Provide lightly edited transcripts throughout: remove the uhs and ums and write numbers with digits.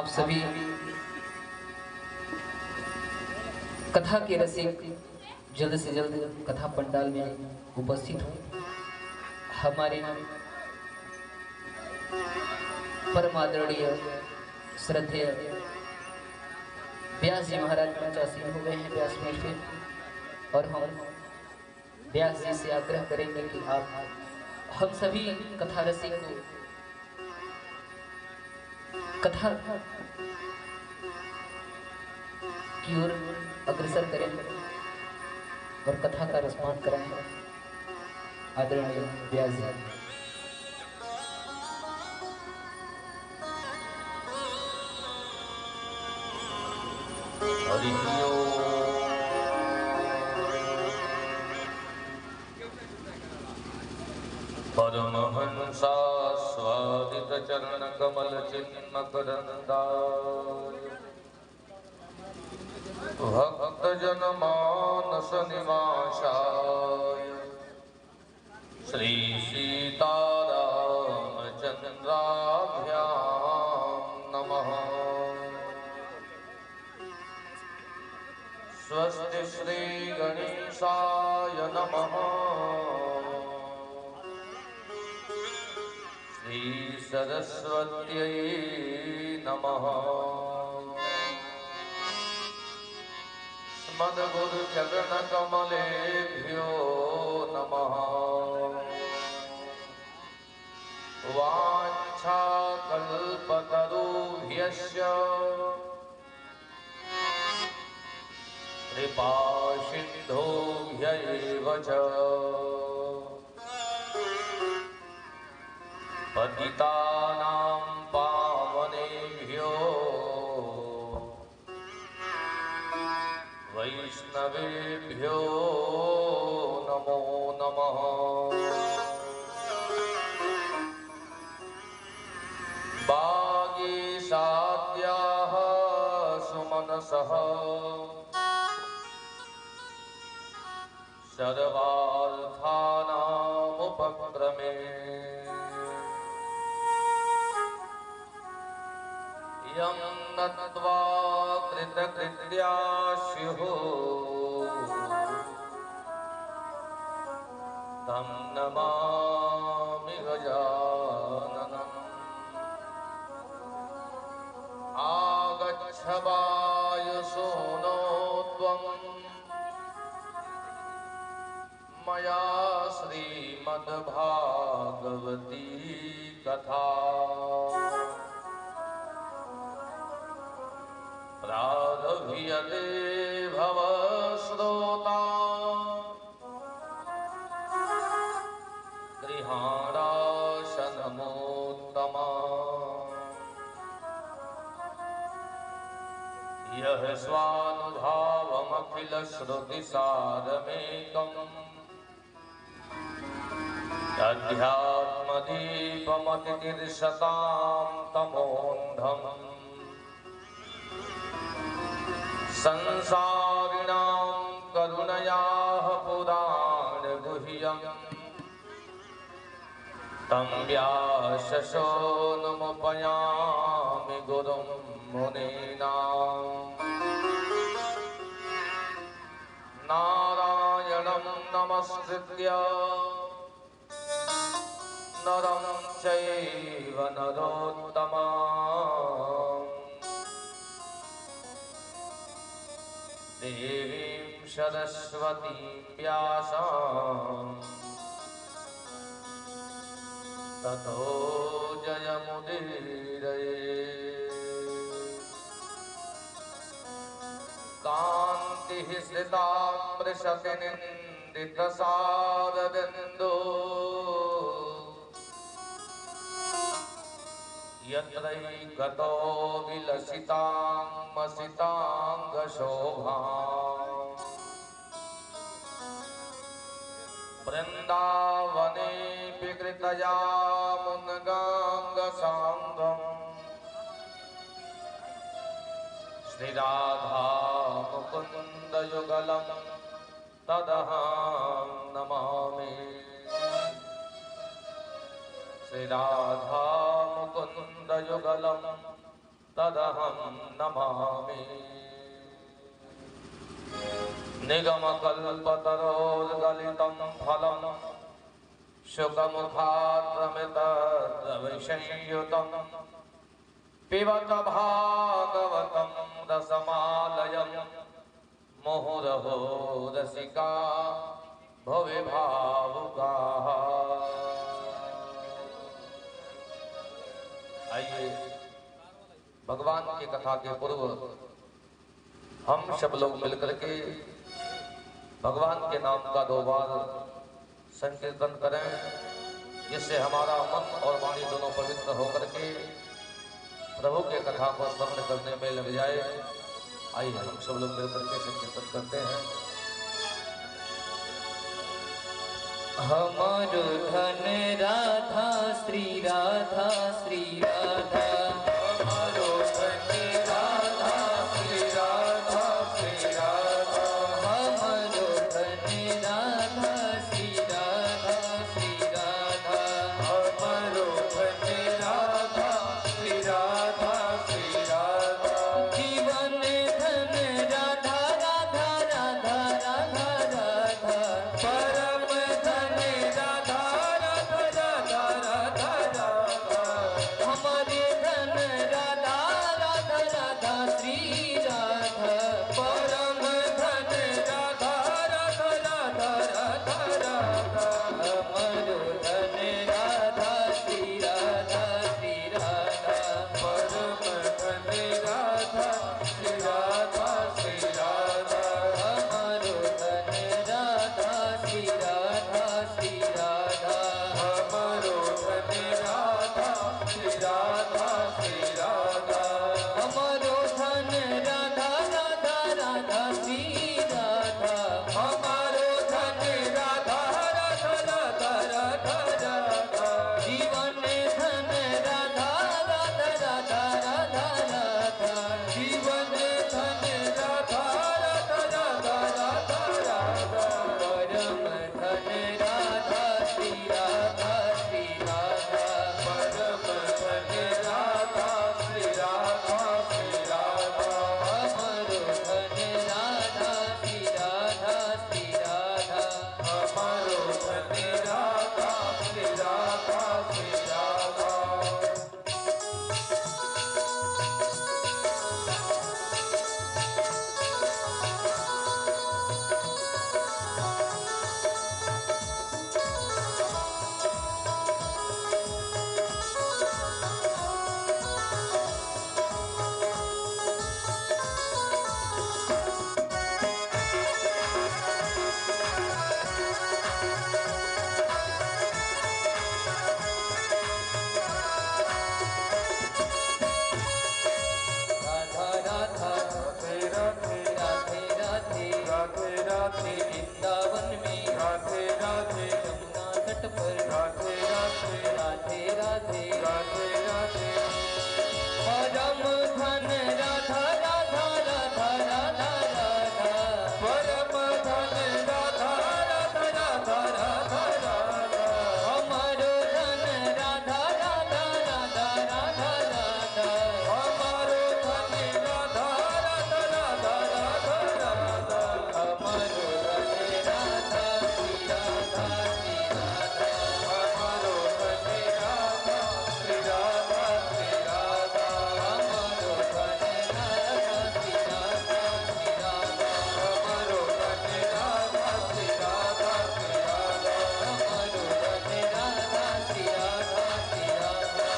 आप सभी कथा के रसिक जल्द से जल्द कथा पंडाल में उपस्थित हो। हमारे परम आदरणीय श्रद्धेय व्यास जी महाराज 85 हो गए हैं व्यास महफिल, और हम व्यास जी से आग्रह करेंगे कि आप हम सभी कथा रसिक को कथा की ओर अग्रसर करें और कथा का रसपान कराएं। आदरणीय व्यास जी। हरि परमहंसा स्वादित चरण कमल चिन्ह करंदाय भक्त जन मानस निवासाय श्री सीताराम चंद्राभ्याम नमः। स्वस्ति श्री गणेशाय नमः। श्री सरस्वत्यै नमः। स्मद्गुरु चरण कमलेभ्यो नमः। वाञ्छाकल्पतरुभ्यश्च कृपा सिन्धुभ्यैव च पतितानां पावनेभ्यो वैष्णवेभ्यो नमो नमः। वागीशाद्याः सुमनसः सर्वार्थानामुपक्रमे यं नत्वा कृतकृत्या स्युः तं नमामि गजाननम्। आगच्छ वायुसूनो त्वं मया श्रीमद्भागवती कथा प्रारभ्यते भव श्रोता गृहाणाशनमोत्तमा। यः स्वानुभावमखिलश्रुतिसारमेकम् अध्यात्मदीपमतितिर्षतां तमोऽन्धम् संसारिणां करुणयाः पुराणगुह्यम् तं व्यासशोनमुपयामि गुरुं मुनीनाम्। नारायणं नमस्कृत्य नरं चैव नरोत्तमम् देवीं सरस्वतीं व्यासं ततो जयमुदीरये। कान्तिः स्थिताम्बृशतिनिन्दितसारबिन्दो यत्रैकतो विलसिताङ्गशोभा वृन्दावनेऽपि कृतया मुनगाङ्गसाङ्गम् श्रीराधा मुकुन्दयुगलं तदहं नमामि। श्रीराधा मुकुन्दयुगलं तदहं नमामि। निगमकल्पतरोर्गलितं फलं शुकमुखात्रमितद्रविषंयुतं पिबत भागवतं रसमालयं मुहुरहो रसिका भुवि भावुकाः। आइए भगवान की कथा के पूर्व हम सब लोग मिलकर के भगवान के नाम का 2 बार संकीर्तन करें, जिससे हमारा मन और वाणी दोनों पवित्र होकर के प्रभु के कथा को स्मरण करने में लग जाए। आइए हम सब लोग मिलकर के संकीर्तन करते हैं। हमारो धन राधा श्री राधा श्री राधा, हमारो धन राधा श्री राधा श्री राधा, हमारो धन राधा श्री राधा श्री राधा, हमारो धन राधा श्री राधा श्री राधा, जीवन धन राधा राधा राधा राधा राधा, परम धन राधा राधा राधा राधा राधा, हमारे धन राधा राधा राधा श्री राधा, परम धन राधा राधा राधा राधा राधा, हमारो धन राधा श्री राधा श्री राधा, परम धन राधा श्री राधा श्री राधा, हमारो धन राधा श्री राधा श्री राधा, हमारो धन राधा श्री राधा श्री राधा, हमारो धन राधा राधा राधा श्री राधा, हमारो धन राधा राधा राधा राधा राधा, जीवन धन राधा राधा राधा राधा राधा, जीवन धन राधा राधा राधा राधा राधा, परम धन राधा श्री राधा श्री राधा, परम धन राधा श्री राधा श्री राधा, हमारो धन राधा श्री राधा श्री राधा, हमारो धन राधा श्री राधा श्री राधा। राधा राधा राधे राधे राधे राधे राधे राधे, वृंदावन में राधे राधे, यमुना तट पर राधे राधे राधे राधे राधे राधे, परम धन राधा राधा राधा राधा राधा, परम धन राधा राधा राधा राधा राधा, हमारो धन राधा राधा राधा राधा राधा, हमारो धन राधा राधा राधा राधा राधा, हमारो धन राधा श्री राधा श्री राधा, हमारो धन राधा श्री राधा श्री राधा, हमारो धन राधा श्री राधा श्री राधा, हमारो धन राधा श्री राधा श्री राधा, हमारो धन राधा श्री राधा श्री राधा,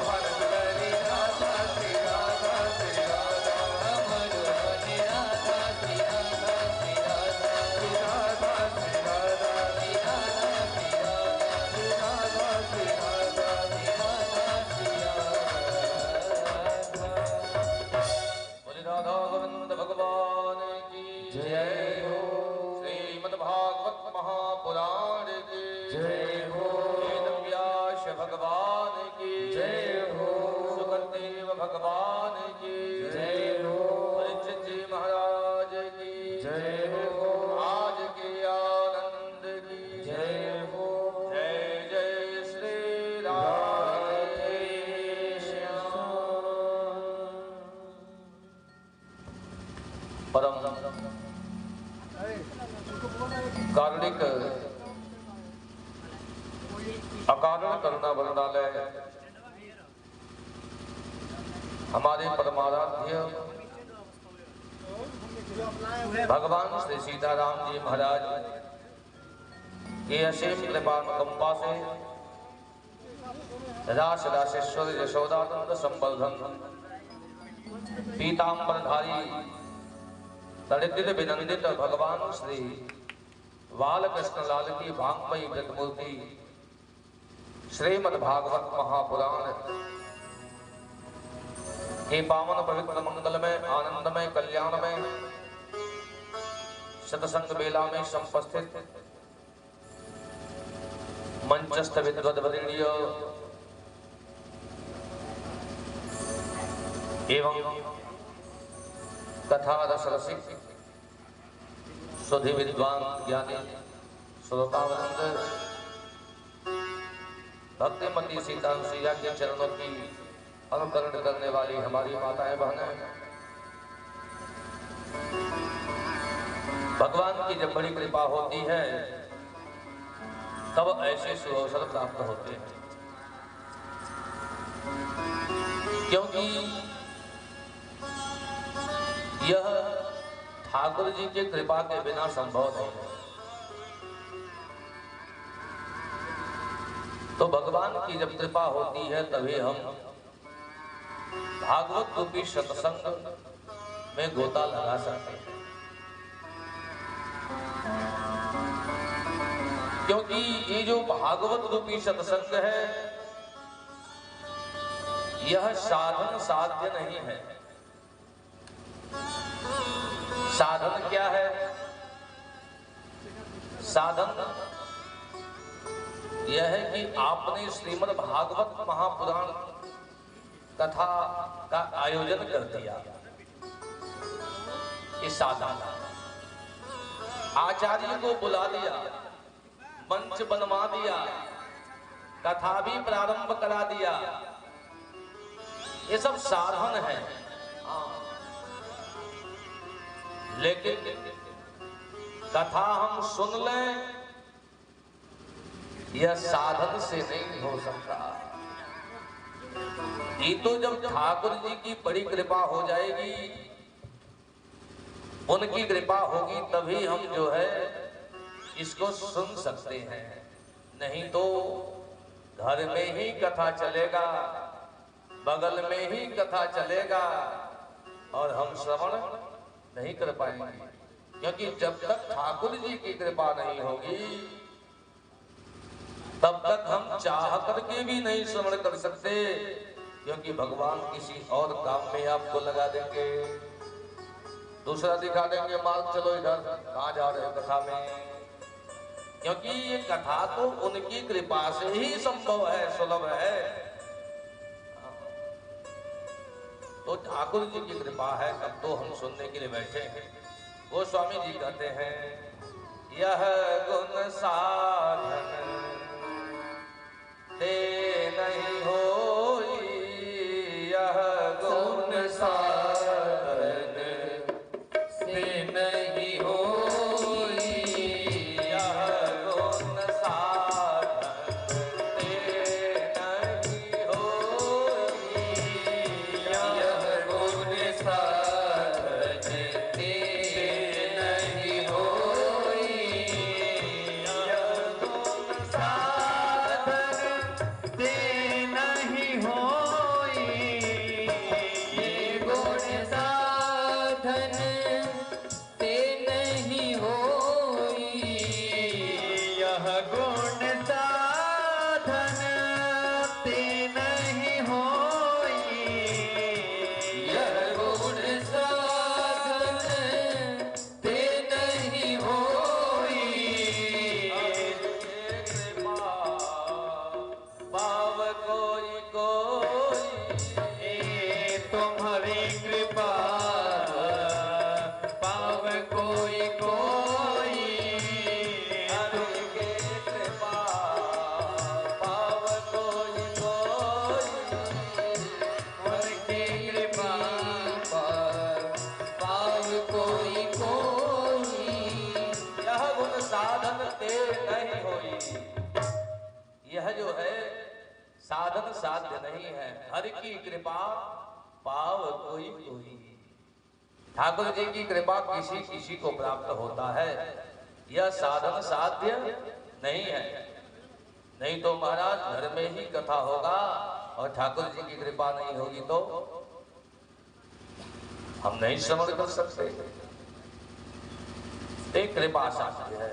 भारत हरि राधा श्री राधा श्री राधा, हमारो धन राधा श्री राधा श्री राधा, श्री राधा श्री राधा श्री राधा श्री राधा, श्री राधा श्री राधा श्री राधा श्री राधा। बोले राधा गोविंद भगवान की जय हो। श्रीमद्भागवत महापुराण की जय हो। वेद व्यास भगवान की जय हो। सुखदेव भगवान की जय हो। परीक्षित जी महाराज की जय हो। आज के आनंद की जय हो। जय जय श्री राधे श्याम। परम कारुणिक अकारण करुणा वर्णालय हमारे परमाराध्य भगवान श्री सीताराम जी महाराज की असीम कृपानुकंपा से रास राशेश्वर यशोदानंद संवर्धन पीतांबरधारी दरिद्र विनंदित भगवान श्री बालकृष्ण लाल की भांगमयी प्रतिमूर्ति श्रीमद् भागवत महापुराण के पावन पवित्र मंगलमय आनंदमय कल्याणमय सतसंग बेला में संपस्थित मंचस्थ विद्वद्वरीय एवं कथा रस रसिक सुधि विद्वान ज्ञानी श्रोतावृंद भक्तिमती सीता सिया के चरणों की अनुकरण करने वाली हमारी माताएं बहनें, भगवान की जब बड़ी कृपा होती है तब ऐसे सुअवसर प्राप्त होते हैं, क्योंकि यह ठाकुर जी की कृपा के बिना संभव नहीं है। तो भगवान की जब कृपा होती है तभी हम भागवत रूपी सत्संग में गोता लगा सकते हैं, क्योंकि ये जो भागवत रूपी सत्संग है यह साधन साध्य नहीं है। साधन क्या है? साधन यह है कि आपने श्रीमद् भागवत महापुराण कथा का आयोजन कर दिया, इस साधन आचार्य को बुला दिया, मंच बनवा दिया, कथा भी प्रारंभ करा दिया, ये सब साधन है। लेकिन कथा हम सुन लें यह साधन से नहीं हो सकता। ये तो जब ठाकुर जी की बड़ी कृपा हो जाएगी, उनकी कृपा होगी तभी हम जो है इसको सुन सकते हैं, नहीं तो घर में ही कथा चलेगा, बगल में ही कथा चलेगा और हम श्रवण नहीं कर पाएंगे, क्योंकि जब तक ठाकुर जी की कृपा नहीं होगी तब तक हम चाह करके भी नहीं श्रवण कर सकते, क्योंकि भगवान किसी और काम में आपको लगा देंगे, दूसरा दिखा देंगे, मार्ग चलो इधर, कहाँ जा रहे हो कथा में, क्योंकि ये कथा तो उनकी कृपा से ही संभव है, सुलभ है। तो ठाकुर जी की कृपा है, अब तो हम सुनने के लिए बैठे हैं। गोस्वामी जी कहते हैं, यह गुण साधन ते नहीं होई, यह गुण साधन से नहीं होई, यह गुण साधन ते नहीं होई, यह गुण साधन ते नहीं होई, यह गुण साधन ते नहीं होई, ये गुण साधन ते नहीं होई, यह गुण साधन ते नहीं होई, यह गुण साधन ते नहीं होई, पाव कोई कोई तुम्हारी कृपा, पाव कोई कोई हरि के कृपा, पाव कोई कोई हरि के कृपा, पाव कोई साधन साध्य नहीं है, हरि की कृपा पाव कोई कोई। ठाकुर जी की कृपा किसी किसी को प्राप्त होता है, यह साधन साध्य नहीं है। नहीं तो महाराज घर में ही कथा होगा और ठाकुर जी की कृपा नहीं होगी तो हम नहीं श्रवण कर सकते। एक कृपा साध्य है।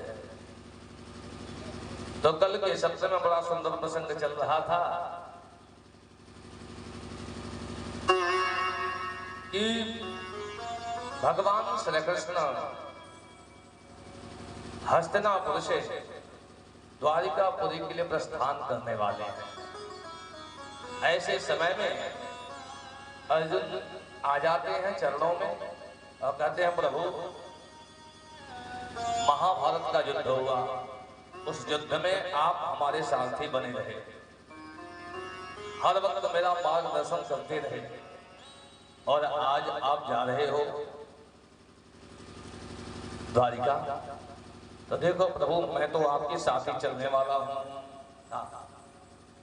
तो कल के सप्ताह में बड़ा सुंदर प्रसंग चल रहा था कि भगवान श्री कृष्ण हस्तिनापुर से द्वारिकापुरी के लिए प्रस्थान करने वाले हैं। ऐसे समय में अर्जुन आ जाते हैं चरणों में और कहते हैं प्रभु महाभारत का युद्ध हुआ, उस युद्ध में आप हमारे सारथी बने रहे, हर वक्त मेरा मार्गदर्शन करते रहे, और आज आप जा रहे हो द्वारिका, तो देखो प्रभु मैं तो आपके साथ ही चलने वाला हूं,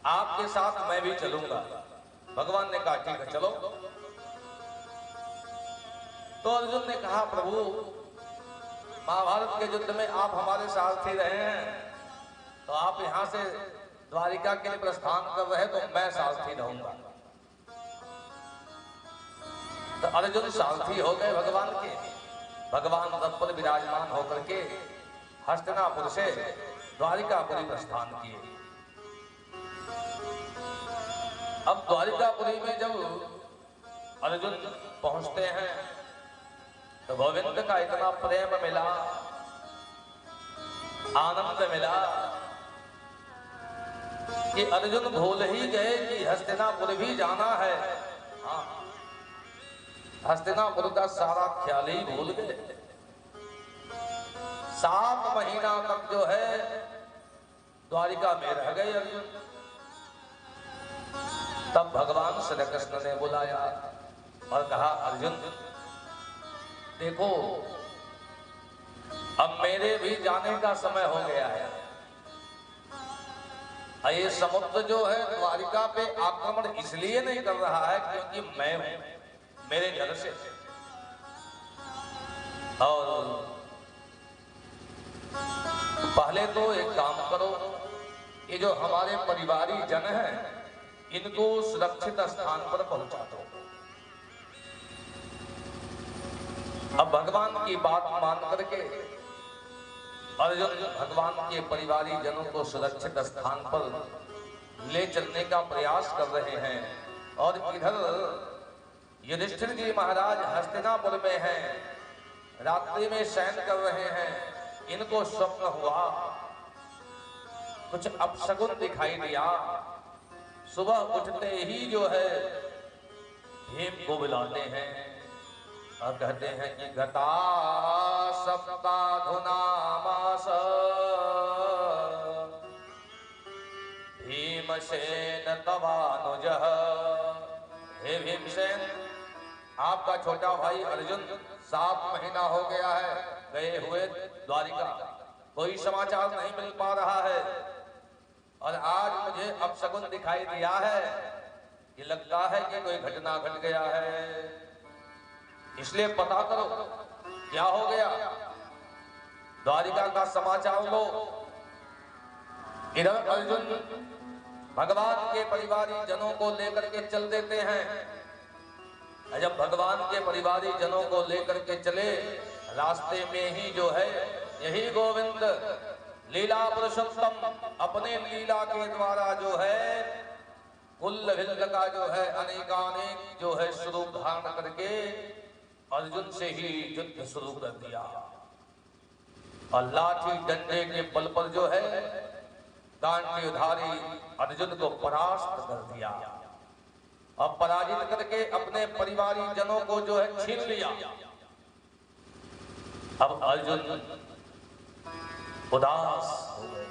आपके साथ मैं भी चलूंगा। भगवान ने कहा ठीक है चलो। तो अर्जुन ने कहा प्रभु महाभारत के युद्ध में आप हमारे सारथी रहे हैं, तो आप यहां से द्वारिका के लिए प्रस्थान कर रहे तो मैं सारथी रहूंगा। तो अर्जुन सारथी हो गए भगवान के। भगवान रथ पर विराजमान होकर के हस्तिनापुर से द्वारिकापुरी प्रस्थान किए। अब द्वारिकापुरी में जब अर्जुन पहुंचते हैं तो गोविंद का इतना प्रेम मिला, आनंद मिला कि अर्जुन भूल ही गए कि हस्तिनापुर भी जाना है। हाँ, हस्तिनापुर का सारा ख्याल ही भूल गए। 7 महीना तक जो है द्वारिका में रह गए अर्जुन। तब भगवान श्री कृष्ण ने बुलाया और कहा अर्जुन देखो अब मेरे भी जाने का समय हो गया है। ये समुद्र जो है द्वारिका पे आक्रमण इसलिए नहीं कर रहा है क्योंकि मैं हूं, मेरे घर से। और पहले तो एक काम करो, ये जो हमारे परिवारी जन हैं इनको सुरक्षित स्थान पर पहुंचा दो। अब भगवान की बात मान करके अर्जुन भगवान के परिवारी जनों को सुरक्षित स्थान पर ले चलने का प्रयास कर रहे हैं। और इधर युधिष्ठिर जी महाराज हस्तिनापुर में हैं, रात्रि में शयन कर रहे हैं। इनको स्वप्न हुआ, कुछ अपशकुन दिखाई दिया। सुबह उठते ही जो है भीम को बुलाते हैं और कहते हैं कि गता सप्ताधुना मास भीमसेन तवानुजः। हे भीमसेन, आपका छोटा भाई अर्जुन 7 महीना हो गया है गए हुए द्वारिका, कोई समाचार नहीं मिल पा रहा है। और आज मुझे अपशकुन दिखाई दिया है कि लगता है कि कोई घटना घट गया है, इसलिए पता करो क्या हो गया, द्वारिका का समाचार लो। इधर अर्जुन भगवान के परिवारी जनों को लेकर के चल देते हैं। जब भगवान के परिवारी जनों को लेकर के चले, रास्ते में ही जो है यही गोविंद लीला पुरुषोत्तम अपने लीला के द्वारा जो है कुल भिल्ल का जो है अनेकानेक जो है स्वरूप धारण करके अर्जुन से ही युद्ध शुरू कर दिया। और लाठी डंडे के बल पर जो है गांडीवधारी अर्जुन को परास्त कर दिया और पराजित करके अपने परिवारी जनों को जो है छीन लिया। अब अर्जुन उदास हो गए।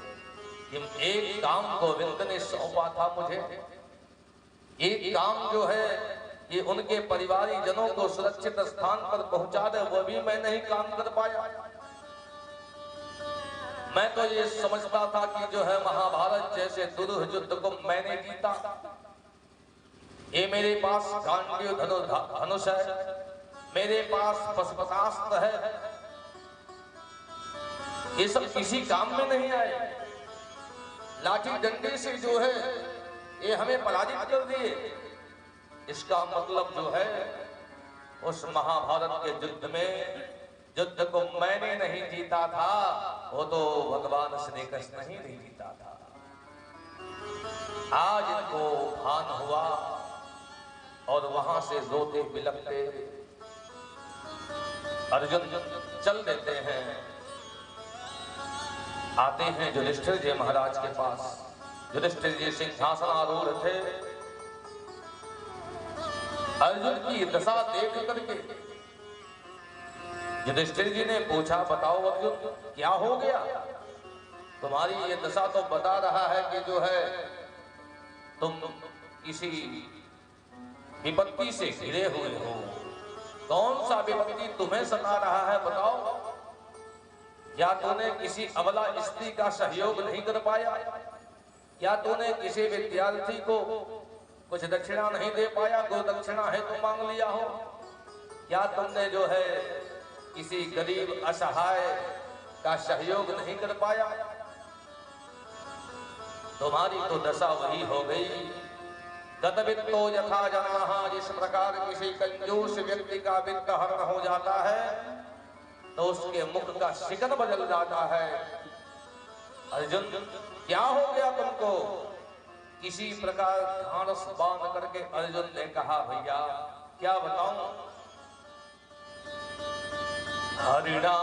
एक काम गोविंद ने सौंपा था मुझे, एक काम जो है कि उनके परिवारी जनों को सुरक्षित स्थान पर पहुंचा दे, वो भी मैं नहीं काम कर पाया। मैं तो ये समझता था कि जो है महाभारत जैसे दुरूह युद्ध को मैंने जीता। ये मेरे पास गांडीव धनुष है, मेरे पास पशुपतास्त्र है, ये सब किसी काम में नहीं आए। लाठी डंडे से जो है ये हमें पराजित कर दिए। इसका मतलब जो है उस महाभारत के युद्ध में युद्ध को मैंने नहीं जीता था, वो तो भगवान श्री कृष्ण ही नहीं जीता था। आज इनको भान हुआ और वहां से रोते बिलखते अर्जुन चल देते हैं, आते हैं युधिष्ठिर जी महाराज के पास। युधिष्ठिर जी सिंहासन आरूढ़ थे। अर्जुन की दशा देख करके युधिष्ठिर जी ने पूछा, बताओ अर्जुन क्या हो गया? तुम्हारी ये दशा तो बता रहा है कि जो है तुम किसी विपत्ति से घिरे हुए हो। कौन सा विपत्ति तुम्हें सता रहा है बताओ? क्या तूने किसी अबला स्त्री का सहयोग नहीं कर पाया? क्या तूने किसी विद्यार्थी को कुछ दक्षिणा नहीं दे पाया? गो दक्षिणा है तो मांग लिया हो? क्या तुमने जो है किसी गरीब असहाय का सहयोग नहीं कर पाया? तुम्हारी तो दशा वही हो गई। गतवित्तो यथा जनाः, जिस प्रकार किसी कंजूस व्यक्ति का वित्त हरण हो जाता है तो उसके मुख का शिकन बदल जाता है। अर्जुन क्या हो गया तुमको? किसी प्रकार धानस बांध करके अर्जुन ने कहा, भैया क्या बताऊं? हरिणा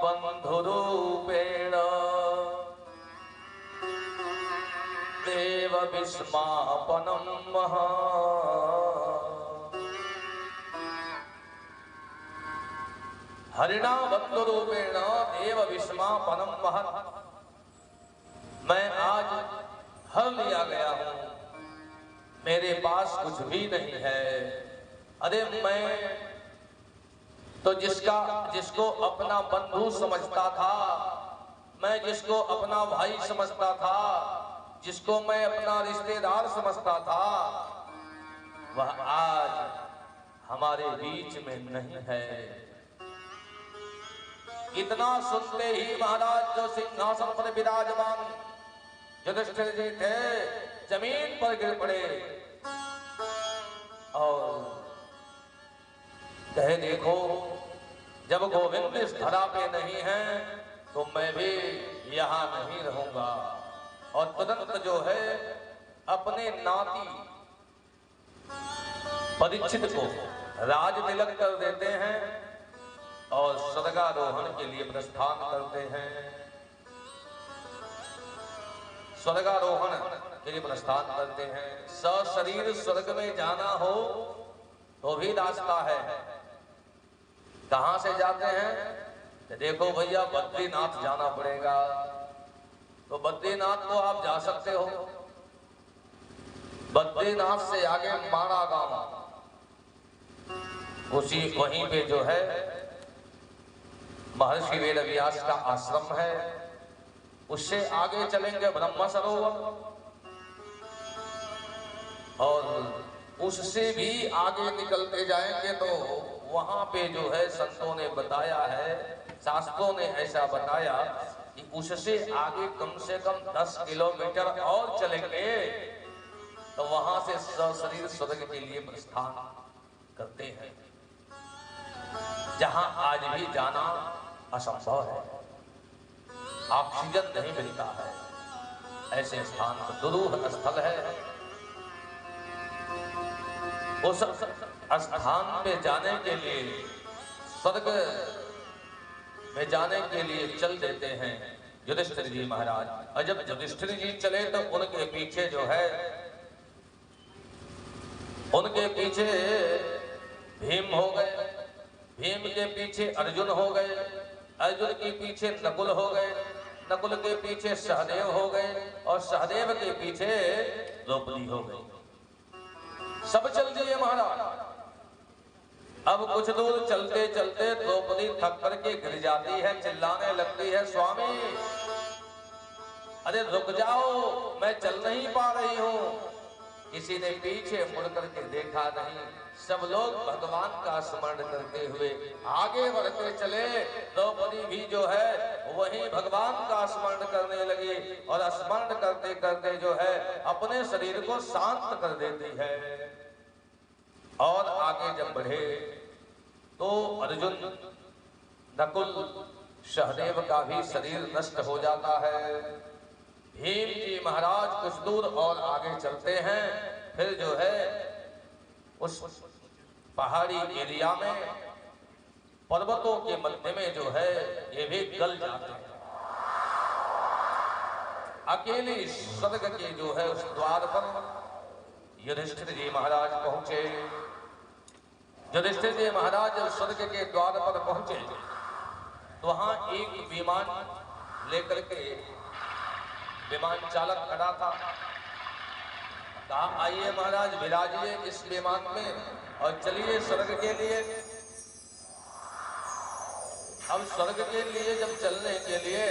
बंधु रूपेण देव विस्मापनम महा। हरिणा बंधु रूपेण देव विस्मापनम महत्। मैं आज हर लिया गया हूं, मेरे पास कुछ भी नहीं है। अरे मैं तो जिसको अपना बंधु समझता था, मैं जिसको अपना भाई समझता था, जिसको मैं अपना रिश्तेदार समझता था, वह आज हमारे बीच में नहीं है। इतना सुनते ही महाराज जो सिंहासन पर विराजमान युधिष्ठिर जी थे, जमीन पर गिर पड़े और कहे, देखो जब गोविंद इस धरा पे नहीं है तो मैं भी यहां नहीं रहूंगा। और तुरंत जो है अपने नाती परीक्षित को राज तिलक कर देते हैं और स्वर्गारोहण के लिए प्रस्थान करते हैं। स्वर्गारोहण के लिए प्रस्थान करते हैं। सशरीर स्वर्ग में जाना हो तो भी रास्ता है। कहां से जाते हैं? तो देखो भैया बद्रीनाथ जाना पड़ेगा, तो बद्रीनाथ तो आप जा सकते हो। बद्रीनाथ से आगे माणा गांव, उसी वहीं पे जो है महर्षि वेदव्यास का आश्रम है। उससे आगे चलेंगे ब्रह्म सरोवर, और उससे भी आगे निकलते जाएंगे तो वहां पे जो है संतों ने बताया है, शास्त्रों ने ऐसा बताया कि उससे आगे कम से कम 10 किलोमीटर और चलेंगे तो वहां से सशरीर स्वर्ग के लिए प्रस्थान करते हैं, जहां आज भी जाना असंभव है। ऑक्सीजन नहीं मिलता है, ऐसे स्थान पर दुरूह स्थल है। उस स्थान पे जाने के लिए, स्वर्ग में जाने के लिए चल देते हैं युधिष्ठिर जी महाराज। और जब युधिष्ठिर जी चले तो उनके पीछे जो है, उनके पीछे भीम हो गए, भीम के पीछे अर्जुन हो गए, अर्जुन के पीछे नकुल हो गए, नकुल के पीछे सहदेव हो गए, और सहदेव के पीछे द्रौपदी हो गई। सब चल दिए महाराज। अब कुछ दूर चलते चलते द्रौपदी थक करके गिर जाती है, चिल्लाने लगती है, स्वामी अरे रुक जाओ, मैं चल नहीं पा रही हूँ। किसी ने पीछे मुड़ करके देखा नहीं, सब लोग भगवान का स्मरण करते हुए आगे बढ़ते चले। द्रौपदी भी जो है वही भगवान का स्मरण करने लगी और स्मरण करते करते जो है अपने शरीर को शांत कर देती है। और आगे जब बढ़े तो अर्जुन, नकुल, सहदेव का भी शरीर नष्ट हो जाता है। भीम जी महाराज कुछ दूर और आगे चलते हैं, फिर जो है उस पहाड़ी एरिया में पर्वतों के मध्य में जो है ये भी गल जाते हैं। अकेले स्वर्ग के जो है उस द्वार पर युधिष्ठिर जी महाराज पहुंचे। युधिष्ठिर जी महाराज जब स्वर्ग के द्वार पर पहुंचे तो वहां एक विमान लेकर के विमान चालक खड़ा था। कहा, आइए महाराज, विराजिए इस विमान में और चलिए स्वर्ग के लिए। अब स्वर्ग के लिए जब चलने के लिए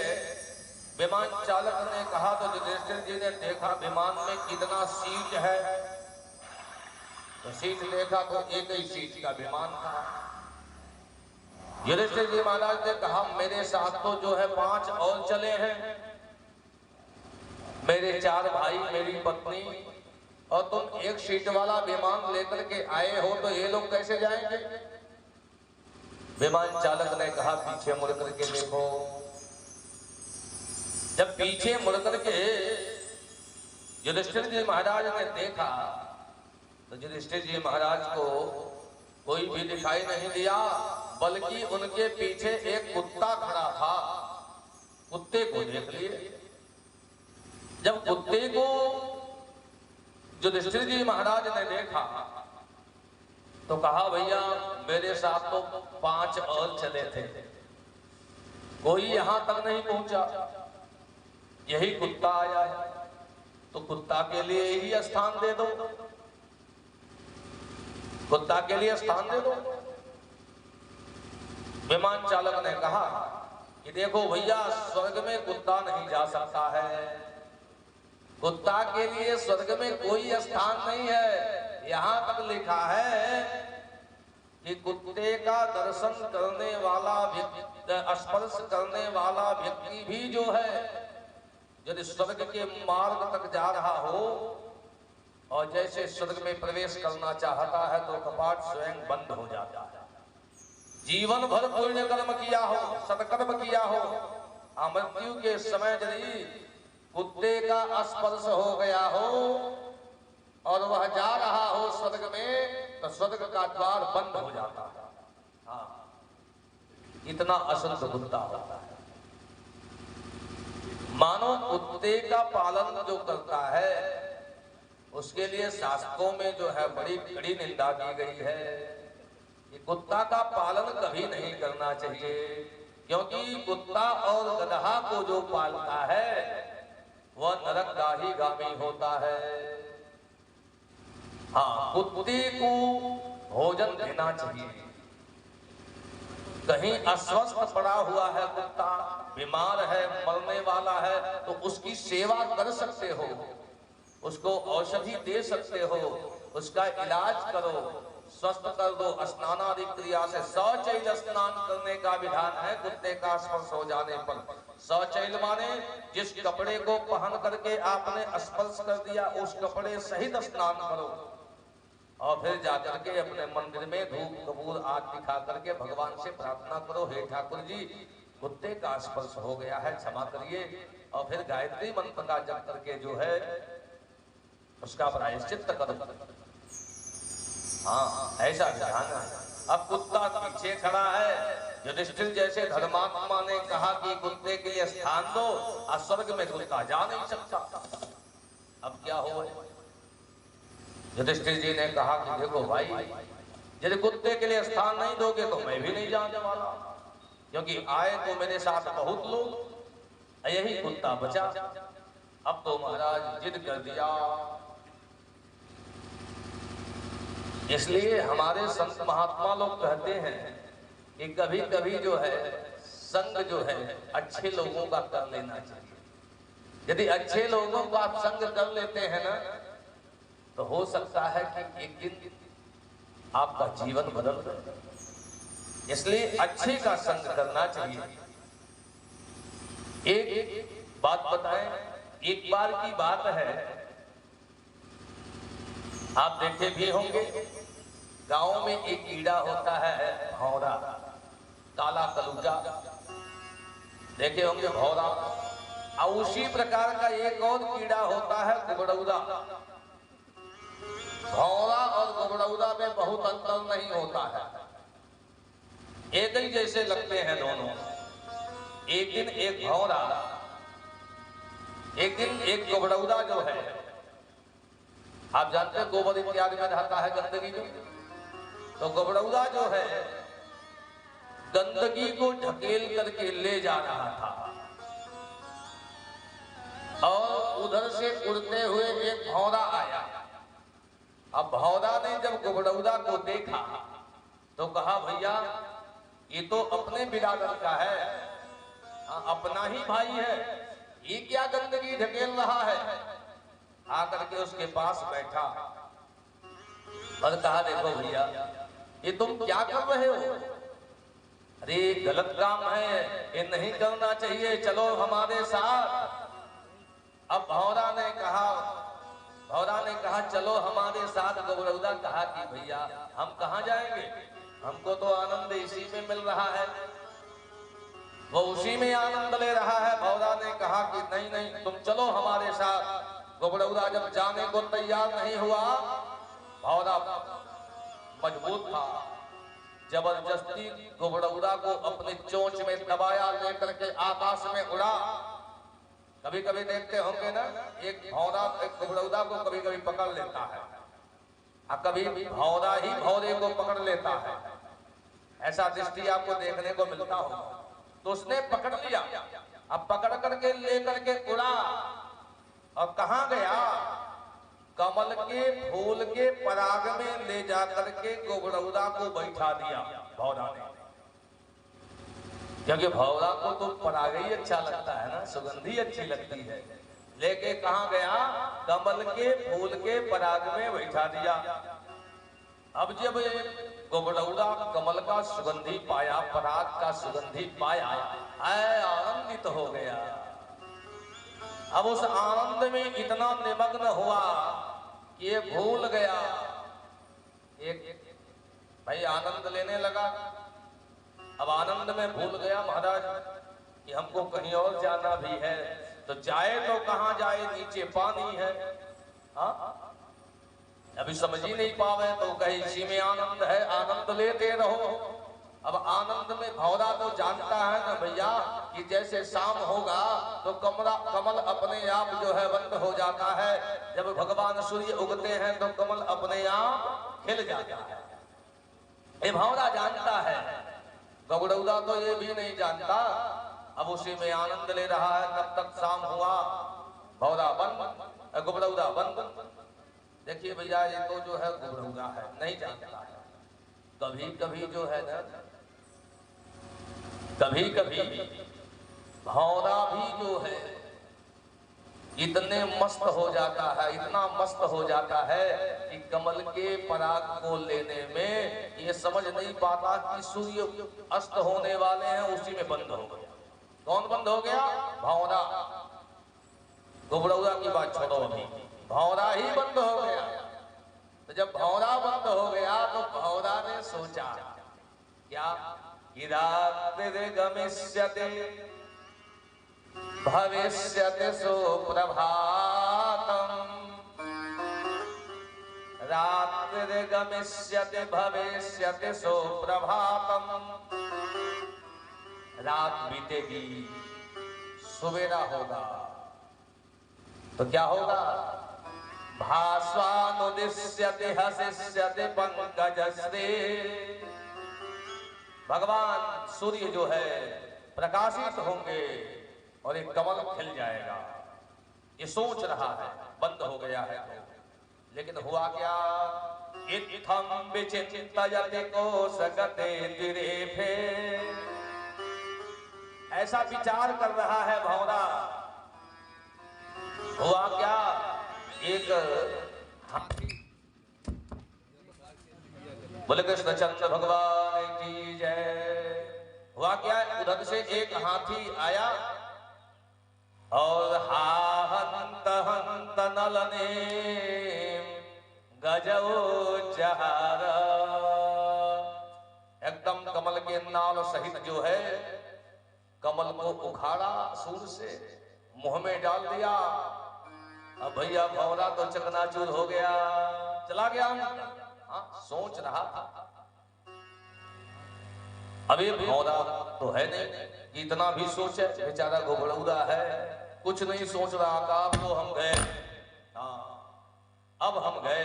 विमान चालक ने कहा तो युधिष्ठिर जी ने देखा विमान में कितना सीट है, तो सीट देखा तो एक ही सीट का विमान था। युधिष्ठिर जी महाराज ने कहा, मेरे साथ तो जो है 5 और चले हैं, मेरे 4 भाई, मेरी पत्नी, और तुम एक सीट वाला विमान लेकर के आए हो, तो ये लोग कैसे जाएंगे? विमान चालक ने कहा, पीछे मुड़ करके देखो। जब पीछे मुड़ करके युधिष्ठिर जी महाराज ने देखा तो युधिष्ठिर जी महाराज को कोई भी दिखाई नहीं दिया, बल्कि उनके पीछे एक कुत्ता खड़ा था। कुत्ते को देख लिए। जब कुत्ते को युधिष्ठिर जी महाराज ने देखा तो कहा, भैया मेरे साथ तो 5 और चले थे, कोई यहां तक नहीं पहुंचा, यही कुत्ता आया है, तो कुत्ता के लिए ही स्थान दे दो, कुत्ता के लिए स्थान दे दो। विमान चालक ने कहा कि देखो भैया, स्वर्ग में कुत्ता नहीं जा सकता है, कुत्ता के लिए स्वर्ग में कोई स्थान नहीं है। यहां तक लिखा है कि कुत्ते का दर्शन करने वाला व्यक्ति, स्पर्श करने वाला व्यक्ति भी जो है यदि स्वर्ग के मार्ग तक जा रहा हो और जैसे स्वर्ग में प्रवेश करना चाहता है तो कपाट स्वयं बंद हो जाता है। जीवन भर पुण्य कर्म किया हो, सत्कर्म किया हो, मृत्यु के समय यदि कुत्ते का स्पर्श हो गया हो और वह जा रहा हो स्वर्ग में, तो स्वर्ग का द्वार बंद हो जाता है। हाँ, इतना अशुद्ध कुत्ता होता है। मानो कुत्ते का पालन जो करता है उसके लिए शास्त्रों में जो है बड़ी कड़ी निंदा की गई है कि कुत्ता का पालन कभी नहीं करना चाहिए, क्योंकि कुत्ता और गदहा को जो पालता है वह नरकगाही गामी होता है। हाँ, कुत्ते को भोजन देना चाहिए। कहीं अस्वस्थ पड़ा हुआ है कुत्ता, बीमार है, मरने वाला है, तो उसकी सेवा कर सकते हो, उसको औषधि दे सकते हो, उसका इलाज करो, स्वस्थ कर दो। स्नानादि क्रिया से सचैल स्नान करने का विधान है कुत्ते का स्पर्श हो जाने पर। सचैल माने जिस कपड़े को पहन करके आपने स्पर्श कर दिया उस कपड़े सहित स्नान करो और फिर जाकर के अपने मंदिर में धूप कपूर आग दिखा करके भगवान से प्रार्थना करो, हे ठाकुर जी कुत्ते का स्पर्श हो गया है, क्षमा करिए, और फिर गायत्री मंत्र का जप करके जो है उसका प्रायश्चित करो। हाँ, ऐसा ध्यान है। अब कुत्ता पीछे खड़ा है, युधिष्ठिर जैसे धर्मात्मा ने कहा कि कुत्ते के लिए स्थान दो, स्वर्ग में कुत्ता जा नहीं सकता। अब क्या हो? युधिष्ठिर जी ने कहा कि देखो भाई, यदि कुत्ते के लिए स्थान नहीं दोगे तो मैं भी नहीं जाने वाला, क्योंकि आए तो मेरे साथ बहुत लोग, यही कुत्ता बचा। अब तो महाराज जिद कर दिया। इसलिए हमारे संत महात्मा लोग कहते हैं कि कभी कभी जो है संग जो है अच्छे लोगों का कर लेना चाहिए। यदि अच्छे लोगों को आप संग कर लेते हैं ना, तो हो सकता है कि एक दिन आपका जीवन बदल जाए। इसलिए अच्छे का संग करना चाहिए। एक बात बताएं, एक बार की बात है, आप देखे भी होंगे, गांव में एक कीड़ा होता है भौरा, काला कलूजा, देखे होंगे भौरा। और उसी प्रकार का एक और कीड़ा होता है गुबड़ौदा। भौरा और गुबड़ौदा में बहुत अंतर नहीं होता है, एक ही जैसे लगते हैं दोनों। एक दिन एक भौरा, एक दिन एक गुबड़ौदा जो है, आप जानते हैं गोबर इत्यादि में रहता है गंदगी में, तो गुबड़ौदा जो है गंदगी को ढकेल करके ले जा रहा था, और उधर से उड़ते हुए एक भौरा आया। अब भौरा ने जब गुबड़ौदा को देखा तो कहा, भैया ये तो अपने बिरादर का है, अपना ही भाई है, ये क्या गंदगी ढकेल रहा है। आकर के उसके पास बैठा और कहा, देखो भैया ये तुम क्या कर रहे हो, अरे गलत काम है, ये नहीं करना चाहिए, चलो हमारे साथ। अब भौरा ने कहा चलो हमारे साथ। गुबड़ौदा कहा कि भैया हम कहाँ जाएंगे, हमको तो आनंद इसी में मिल रहा है, वो उसी में आनंद ले रहा है। भौरा ने कहा कि नहीं नहीं तुम चलो हमारे साथ। गुबड़ौदा जब जाने को तैयार नहीं हुआ, भौरा मजबूत था, जबरदस्ती गुबड़ौदा को अपनी चोंच में दबाया, लेकर के आकाश में उड़ा। कभी कभी देखते होंगे ना, एक भौरा एक गुबड़ौदा को कभी कभी पकड़ लेता है, और कभी भौरा ही भौरे को पकड़ लेता है, ऐसा दृष्टि आपको देखने को मिलता हो। तो उसने पकड़ लिया, अब पकड़ करके लेकर के उड़ा, और कहाँ गया, कमल के फूल के पराग में ले जाकर के गुबड़ौदा को बैठा दिया भौरा ने। क्योंकि भौरा को तो पराग ही अच्छा लगता है ना, सुगंधी अच्छी लगती है। लेके कहाँ गया, कमल के फूल के पराग में बैठा दिया। अब जब गुबड़ौदा कमल का सुगंधी पाया, पराग का सुगंधी पाया, आनंदित हो गया। अब उस आनंद में इतना निमग्न हुआ कि ये भूल गया, एक भाई आनंद लेने लगा। अब आनंद में भूल गया महाराज कि हमको कहीं और जाना भी है, तो जाए तो कहाँ जाए, नीचे पानी है। हाँ, अभी समझ ही नहीं पावे, तो कहे इसी में आनंद है, आनंद लेते रहो। अब आनंद में भौरा तो जानता है ना भैया कि जैसे शाम होगा तो कमल अपने आप जो है बंद हो जाता है, जब भगवान सूर्य उगते हैं तो कमल अपने आप खिल जाता है। ये भौरा जानता है, गुबड़ौदा तो ये भी नहीं जानता। अब उसी में आनंद ले रहा है, तब तक शाम हुआ, भौरा बंद, गुबड़ौदा बंद। देखिए भैया ये तो जो है गुबड़ौदा है, नहीं जानता है। कभी कभी जो है ना, कभी कभी भौरा भी जो है इतने मस्त हो जाता है, इतना मस्त हो जाता है कि कमल के पराग को लेने में ये समझ नहीं पाता कि सूर्य अस्त होने वाले हैं, उसी में बंद हो गया। कौन बंद हो गया, भौरा। गुबड़ौदा की बात छोड़ो, अभी भौरा ही बंद हो गया। तो जब भौरा बंद हो गया तो भौरा ने सोचा क्या, कि रात्रि गमिष्यते भविष्यति सुप्रभातम्, रात्रि गमिष्यति भविष्यति सुप्रभातम्। रात बीतेगी, सवेरा होगा, तो क्या होगा, भास्वानुदिश्यति हसिष्यति पंकजश्री। भगवान सूर्य जो है प्रकाशित होंगे और एक कमल खिल जाएगा। ये सोच रहा है, बंद हो गया है तो। लेकिन हुआ क्या, इत्थं विचिन्तयति कोशगते तिरेफे। ऐसा विचार कर रहा है भौरा हुआ क्या, एक हाथी, बोले कृष्णचंद्र भगवान की जय। हुआ क्या, उधर से एक हाथी आया और हा हंत हंत नलने गजो चहारा, एकदम कमल के नाल सहित जो है कमल को उखाड़ा, सूर से मुंह में डाल दिया। अब भैया भौरा तो चकनाचूर हो गया, चला गया। सोच रहा था अभी भौरा तो है नहीं, इतना भी सोचे, बेचारा घुबड़ौदा है, कुछ नहीं सोच रहा था। अब तो हम गए, अब हम गए,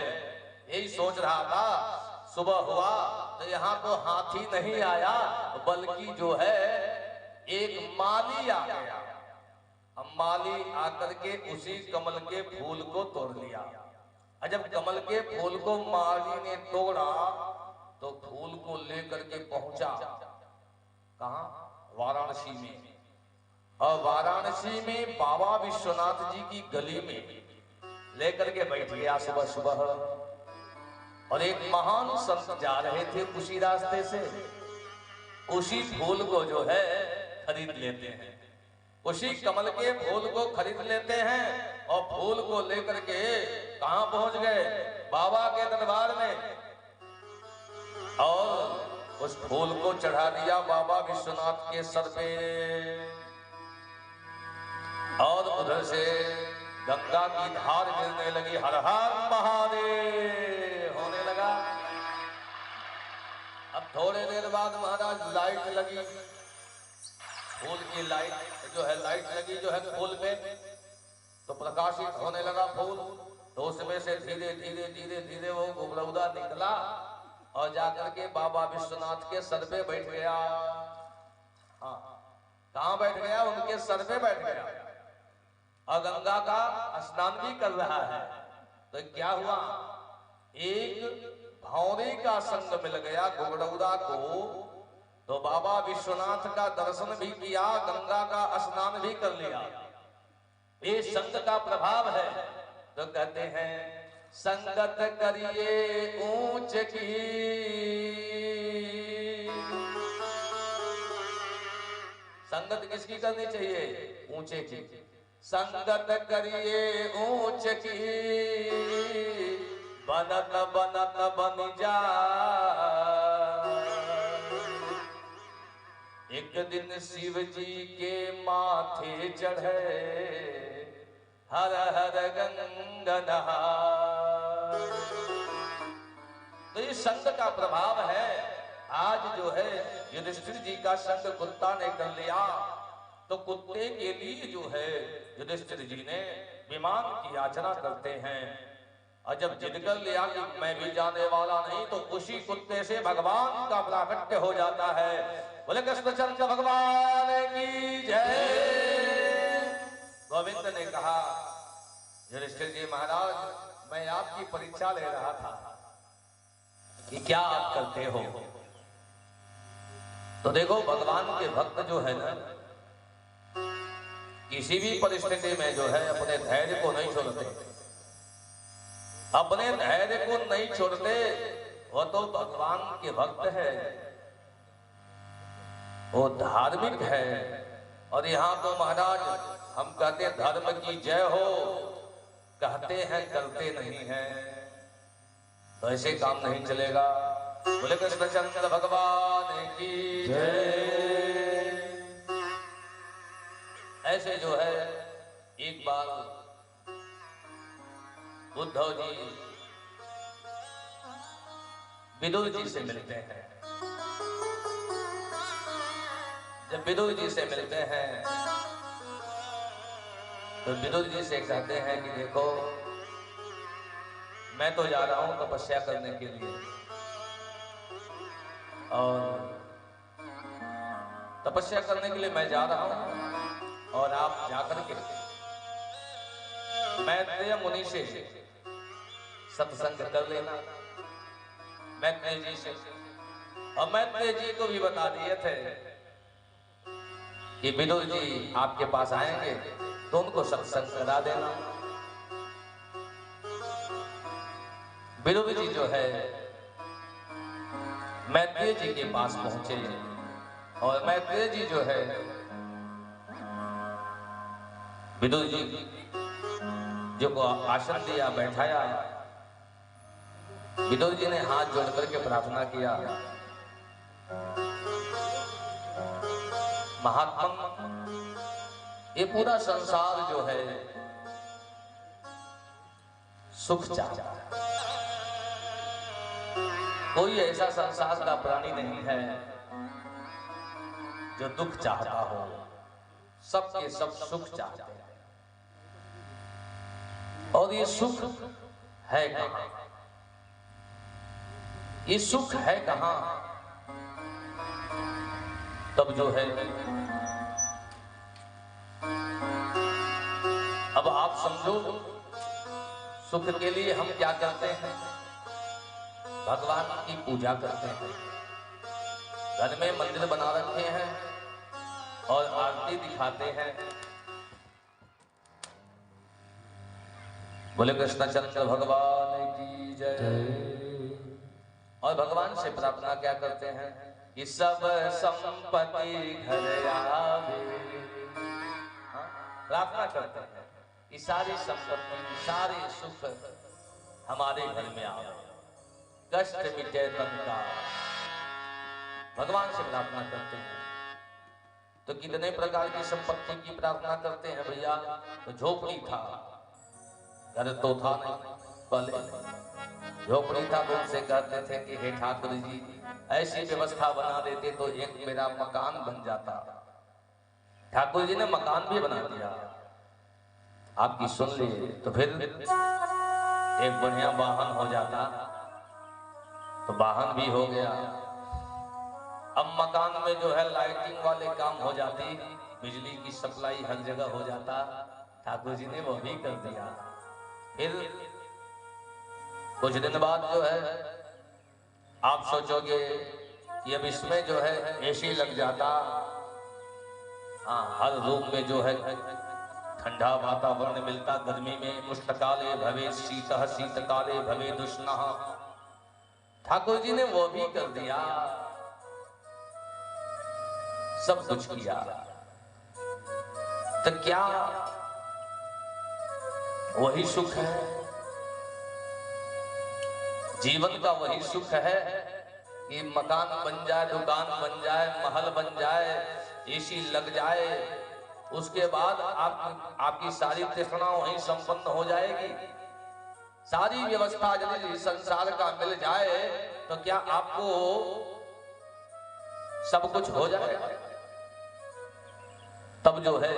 यही सोच रहा था। सुबह हुआ तो यहाँ तो हाथी नहीं आया, बल्कि जो है एक माली आ गया। अब माली आकर के उसी कमल के फूल को तोड़ लिया। जब कमल के फूल को माली ने तोड़ा तो फूल को लेकर के पहुंचा कहां, वाराणसी में। और वाराणसी में बाबा विश्वनाथ जी की गली में लेकर के बैठ गया सुबह सुबह। और एक महान संत जा रहे थे उसी रास्ते से, उसी फूल को जो है खरीद लेते हैं, उसी कमल के फूल को खरीद लेते हैं। और फूल को लेकर के कहां पहुंच गए, बाबा के दरबार में। और उस फूल को चढ़ा दिया बाबा विश्वनाथ के सर पे। और उधर से गंगा की धार गिरने लगी, हर हर महादेव होने लगा। अब थोड़े देर बाद महाराज लाइट लगी, फूल की लाइट जो है, लाइट लगी जो है फूल पे, तो प्रकाशित होने लगा फूल। तो उसमें से धीरे धीरे धीरे धीरे वो घुबड़ौदा निकला और जाकर के बाबा विश्वनाथ के सर पे बैठ गया। हाँ, कहाँ बैठ गया, उनके सर पे बैठ गया। और गंगा का स्नान भी कर रहा है। तो क्या हुआ, एक भौरे का संग मिल गया घुबड़ौदा को। तो बाबा विश्वनाथ का दर्शन भी किया, गंगा का स्नान भी कर लिया। ये संग का प्रभाव है। तो कहते हैं संगत करिए ऊंच की, संगत किसकी करनी चाहिए, ऊंचे की। संगत करिए ऊंच की, बनत बनत बन जा। एक दिन शिव जी के माथे चढ़े हर हर गंगनहार। तो ये संग का प्रभाव है। आज जो है युधिष्ठिर जी का संग कुत्ता ने कर लिया, तो कुत्ते के लिए जो है युधिष्ठिर जी ने विमान की याचना करते हैं। और जब जिद कर लिया कि मैं भी जाने वाला नहीं, तो उसी कुत्ते से भगवान का प्राकट्य हो जाता है। बोले कृष्णचंद्र भगवान की जय। गोविंद ने कहा युधिष्ठिर जी महाराज, मैं आपकी परीक्षा ले रहा था कि क्या आप करते हो। तो देखो भगवान के भक्त जो है ना, किसी भी परिस्थिति में जो है अपने धैर्य को नहीं छोड़ते, अपने धैर्य को नहीं छोड़ते। वो तो भगवान के भक्त है, वो धार्मिक है। और यहाँ तो महाराज हम कहते हैं धर्म की जय हो, कहते हैं करते नहीं है, तो ऐसे काम नहीं चलेगा। बोले कृष्णचंद्र भगवान की जय। ऐसे जो है एक बार उद्धव जी विदुर जी से मिलते हैं। जब विदुर जी से मिलते हैं तो विदुर जी से कहते हैं कि देखो मैं तो जा रहा हूं तपस्या करने के लिए, और तपस्या करने के लिए मैं जा रहा हूं, और आप जाकर के मैत्रेय मुनि से सत्संग कर लेना। मैत्रेय जी से, और मैत्रेय जी को भी बता दिए थे कि विदुर जी आपके पास आएंगे तो उनको सत्संग करा देना। विदुर जी जो है मैत्रेय जी के पास पहुंचे और मैत्रेय जी जो है विदुर जी जो को आसन दिया, बैठाया। विदुर जी ने हाथ जोड़ करके प्रार्थना किया, महात्मा ये पूरा संसार जो है सुख चाहता है, कोई ऐसा संसार का प्राणी नहीं है जो दुख चाहता हो, सबके सब सुख चाहते हैं। और ये सुख है कहां? ये सुख है कहां? तब जो है अब आप समझो, सुख के लिए हम क्या करते हैं? भगवान की पूजा करते हैं, घर में मंदिर बना रखे हैं और आरती दिखाते हैं। बोले कृष्णचंद्र भगवान की जय। और भगवान से प्रार्थना क्या करते हैं कि सब संपत्ति घर आवे। प्रार्थना करते हैं कि सारी संपत्ति, सारे सुख हमारे घर में आवे, कष्ट मिटे तन का। भगवान से प्रार्थना करते हैं। तो कितने प्रकार की संपत्ति की प्रार्थना करते हैं भैया? तो झोपड़ी था, घर तो था नहीं, पहले झोपड़ी था तो उनसे कहते थे कि हे ठाकुर जी ऐसी व्यवस्था बना देते तो एक मेरा मकान बन जाता। ठाकुर जी ने मकान भी बना दिया, आपकी सुन लिए तो फिर एक बढ़िया वाहन हो जाता, तो वाहन भी हो गया। अब मकान में जो है लाइटिंग वाले काम हो जाती, बिजली की सप्लाई हर जगह हो जाता। ठाकुर जी ने वो भी कर दिया। फिर कुछ दिन बाद जो है आप सोचोगे कि अब इसमें जो है एसी लग जाता। हाँ, हर रूम में जो है ठंडा वातावरण मिलता। गर्मी में उष्णकाले भवे शीतः, शीतकाले भवे दुष्णः। ठाकुर जी ने वो भी कर दिया, सब कुछ किया। तो क्या वही सुख है? जीवन का वही सुख है कि मकान बन जाए, दुकान बन जाए, महल बन जाए, एसी लग जाए, उसके बाद आपकी सारी तृष्णा वहीं संपन्न हो जाएगी। सारी व्यवस्था यदि संसार का मिल जाए तो क्या आपको सब कुछ हो जाएगा? तब जो है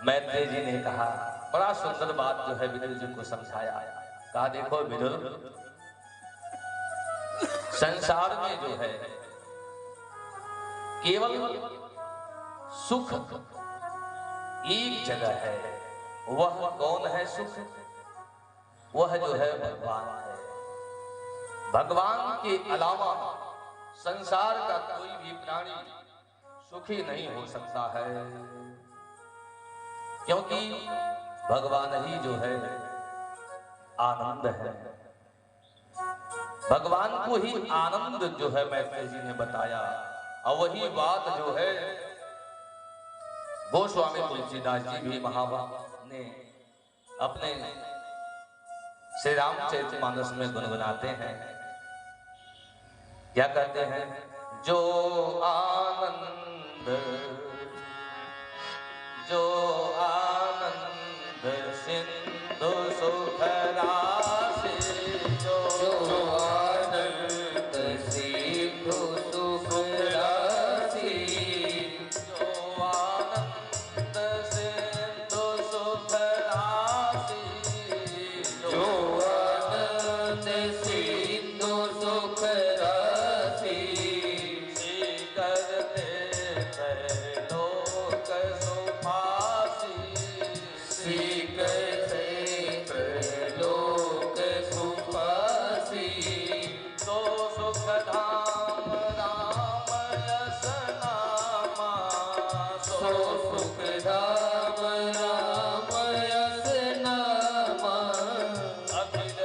मैत्रेय जी ने कहा, बड़ा सुंदर बात जो है विदुर जी को समझाया। कहा देखो विदुर, संसार में जो है केवल सुख एक जगह है। वह कौन है सुख? वह जो है भगवान है। भगवान के अलावा संसार का कोई भी प्राणी सुखी नहीं हो सकता है, क्योंकि भगवान ही जो है आनंद है। भगवान को ही आनंद जो है मैत्रेय जी ने बताया। और वही बात जो है गोस्वामी तुलसीदास जी भी महाभारत ने अपने श्री रामचरितमानस में गुनगुनाते हैं। क्या कहते हैं? जो आनंद, जो आनंद सिंधु सुख राशि, जो आनंद सिंधु सुख राशि, जो आनंद सिंधु सुख राशि, जो आनंद सिंधु सुख राशि, करते लोक सुपासी, लोक सुपासी, तो सुख धाम राम यस नामा, सो सुख धाम राम यस नामा, अखिल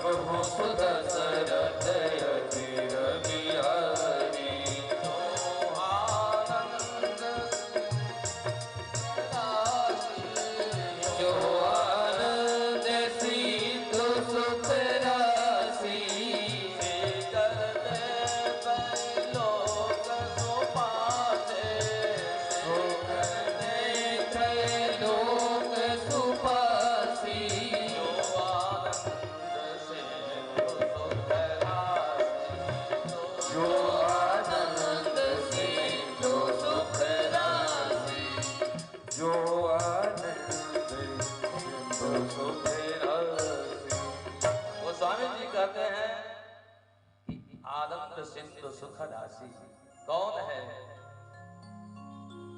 सर्वभूत दशरथ अधीर बिहारी जो आनंद सिंधु सुख राशि करते लोक सुपासे लोक सुपासी जो आनंद सिंधु सुख राशि जो आनंद सिंधु सुख राशि। वो स्वामी जी कहते हैं कि आनंद सिंधु सुख राशि कौन है?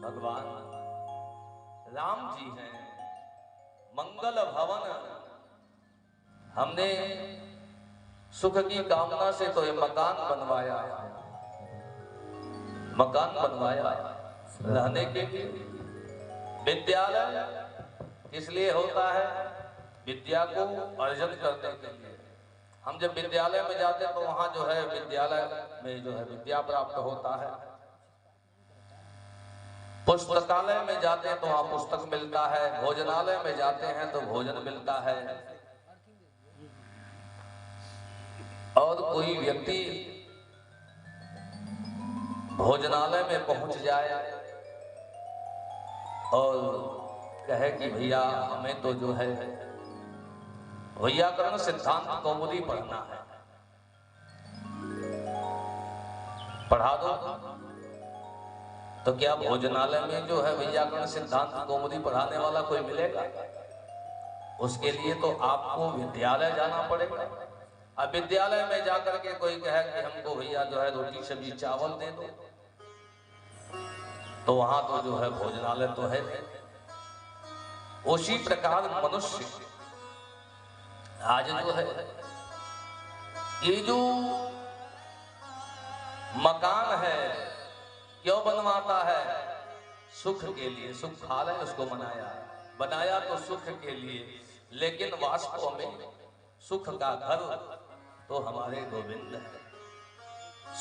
भगवान राम जी हैं। मंगल भवन, हमने सुख की कामना से तो ये मकान बनवाया, मकान बनवाया रहने के लिए। विद्यालय किस लिए होता है? विद्या को अर्जन करने के लिए। हम जब विद्यालय में जाते हैं तो वहां जो है विद्यालय में जो है विद्या प्राप्त होता है। पुस्तकालय में जाते हैं तो वहां पुस्तक मिलता है। भोजनालय में जाते हैं तो भोजन मिलता है। और कोई व्यक्ति भोजनालय में पहुंच जाए और कहे कि भैया हमें तो जो है वैयाकरण सिद्धांत कौमुदी पढ़ना है, पढ़ा दो। तो क्या भोजनालय में जो है वैयाकरण सिद्धांत कौमुदी पढ़ाने वाला कोई मिलेगा? उसके लिए तो आपको विद्यालय जाना पड़ेगा। अब विद्यालय में जाकर के कोई कहे कि हमको भैया जो है रोटी सब्जी चावल दे दो, तो वहां तो जो है भोजनालय तो है। उसी प्रकार मनुष्य आज जो है ये जो मकान है क्यों बनवाता है? सुख के लिए। सुखालय उसको बनाया तो सुख के लिए, लेकिन वास्तव में सुख का घर तो हमारे गोविंद है।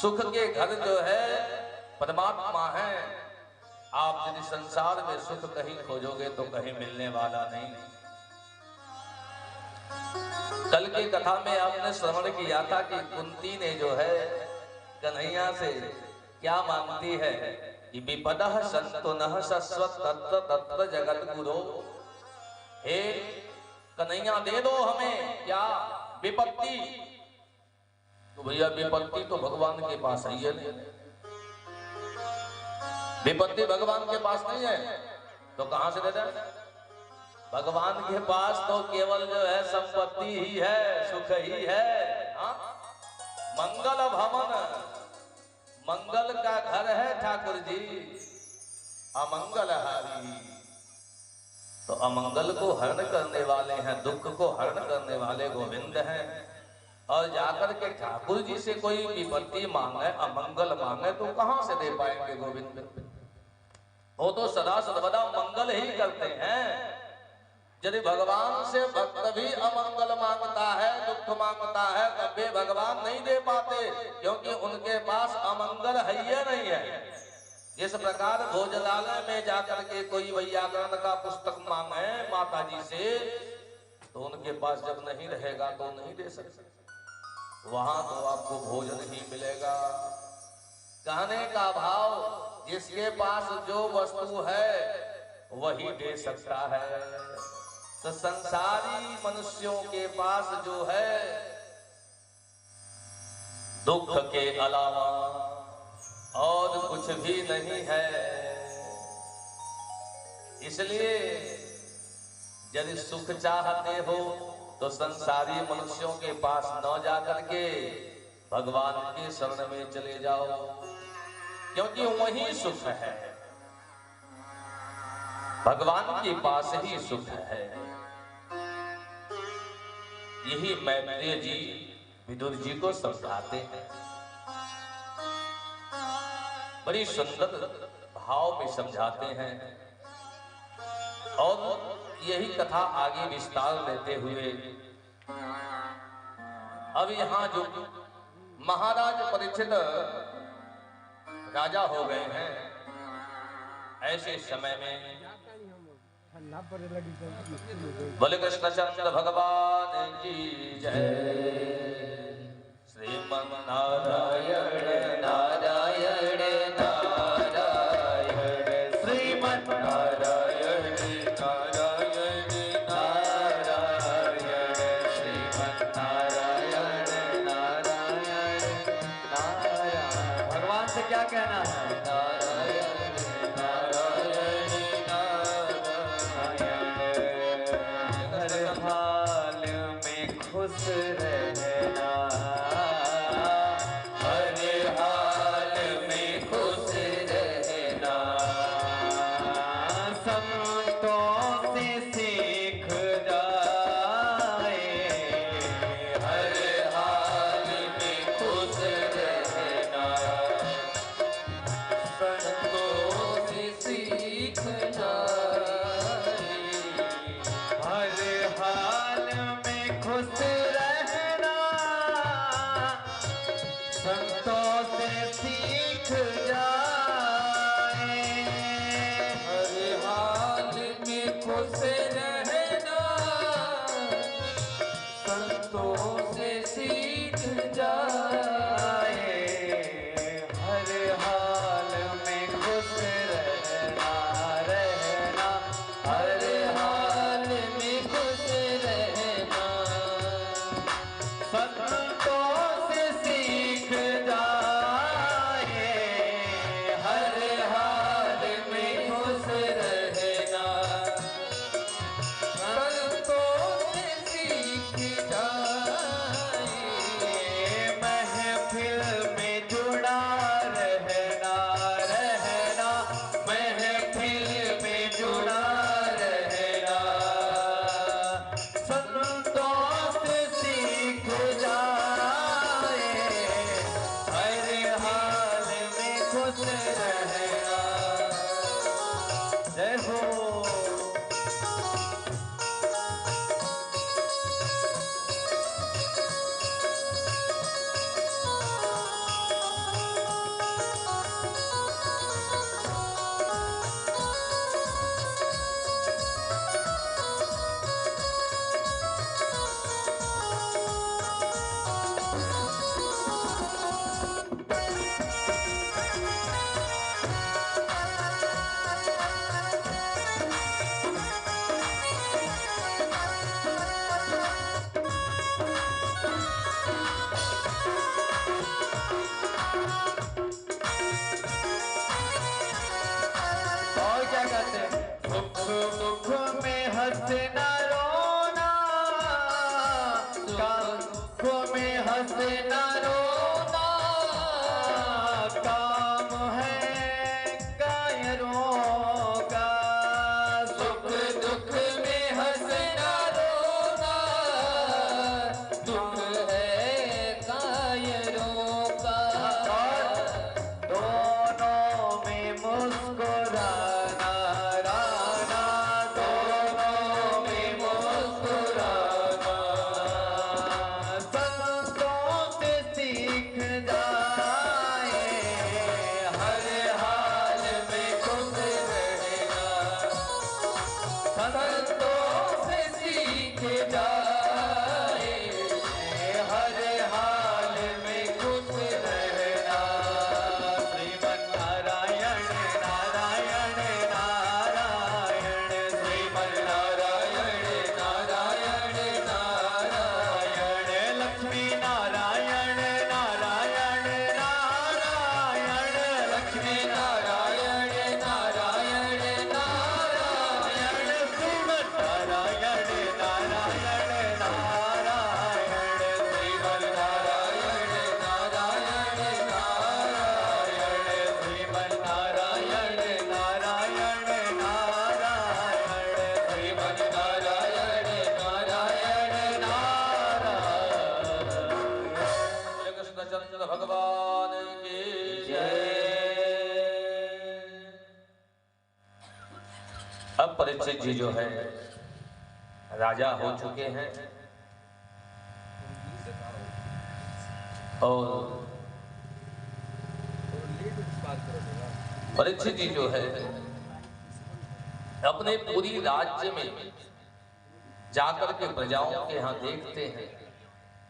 सुख के घर जो है परमात्मा है। आप यदि संसार में सुख कहीं खोजोगे तो कहीं मिलने वाला नहीं। कल की कथा में आपने श्रवण किया था कि कुंती ने जो है कन्हैया से क्या मांगती है कि विपदः सन्तु नः शश्वत् तत्र तत्र जगत गुरो। हे कन्हैया दे दो हमें क्या? विपत्ति। तो भैया विपत्ति तो भगवान के पास है ही नहीं। विपत्ति भगवान के पास नहीं है तो कहां से दे दें? भगवान के पास तो केवल जो है संपत्ति ही है, सुख ही है। हाँ? मंगल भवन, मंगल का घर है ठाकुर जी, अमंगलहारी। तो अमंगल को हरण करने वाले हैं, दुख को हरण करने वाले गोविंद हैं। और जाकर के ठाकुर जी से कोई विपत्ति मांगे, अमंगल मांगे तो कहां से दे पाएंगे गोविंद? वो तो सदा सर्वदा मंगल ही करते हैं। यदि भगवान से भक्त भी अमंगल मांगता है, दुख मांगता है, तब भी भगवान नहीं दे पाते, क्योंकि उनके पास अमंगल है ही नहीं है। इस प्रकार भोजनालय में जाकर के कोई वैयाकरण का पुस्तक मांगे माता जी से, तो उनके पास जब नहीं रहेगा तो नहीं दे सकते। वहां तो आपको भोजन ही मिलेगा। कहने का भाव, जिसके पास जो वस्तु है वही दे सकता है। तो संसारी मनुष्यों के पास जो है दुख के अलावा और कुछ भी नहीं है। इसलिए यदि सुख चाहते हो तो संसारी मनुष्यों के पास न जाकर के भगवान के शरण में चले जाओ, क्योंकि वही सुख है। भगवान के पास ही सुख है। यही मैत्रेय जी विदुर जी को समझाते हैं। बड़ी सुंदर भाव में समझाते हैं। और यही कथा आगे विस्तार लेते हुए अब यहाँ जो महाराज परीक्षित राजा हो गए हैं, ऐसे समय में बोले कृष्णचंद्र भगवान की जय। श्रीमन नारायण नारायण नारायण श्रीमन नारायण नारायण नारायण श्रीमन नारायण नारायण नारायण। भगवान से क्या कहना है? नारायण नारायण नारायण। हर हाल में खुश रहना, अब परीक्षित जी जो है राजा हो चुके हैं। और परीक्षित जी जो है अपने पूरी राज्य में जाकर के प्रजाओं के यहाँ देखते हैं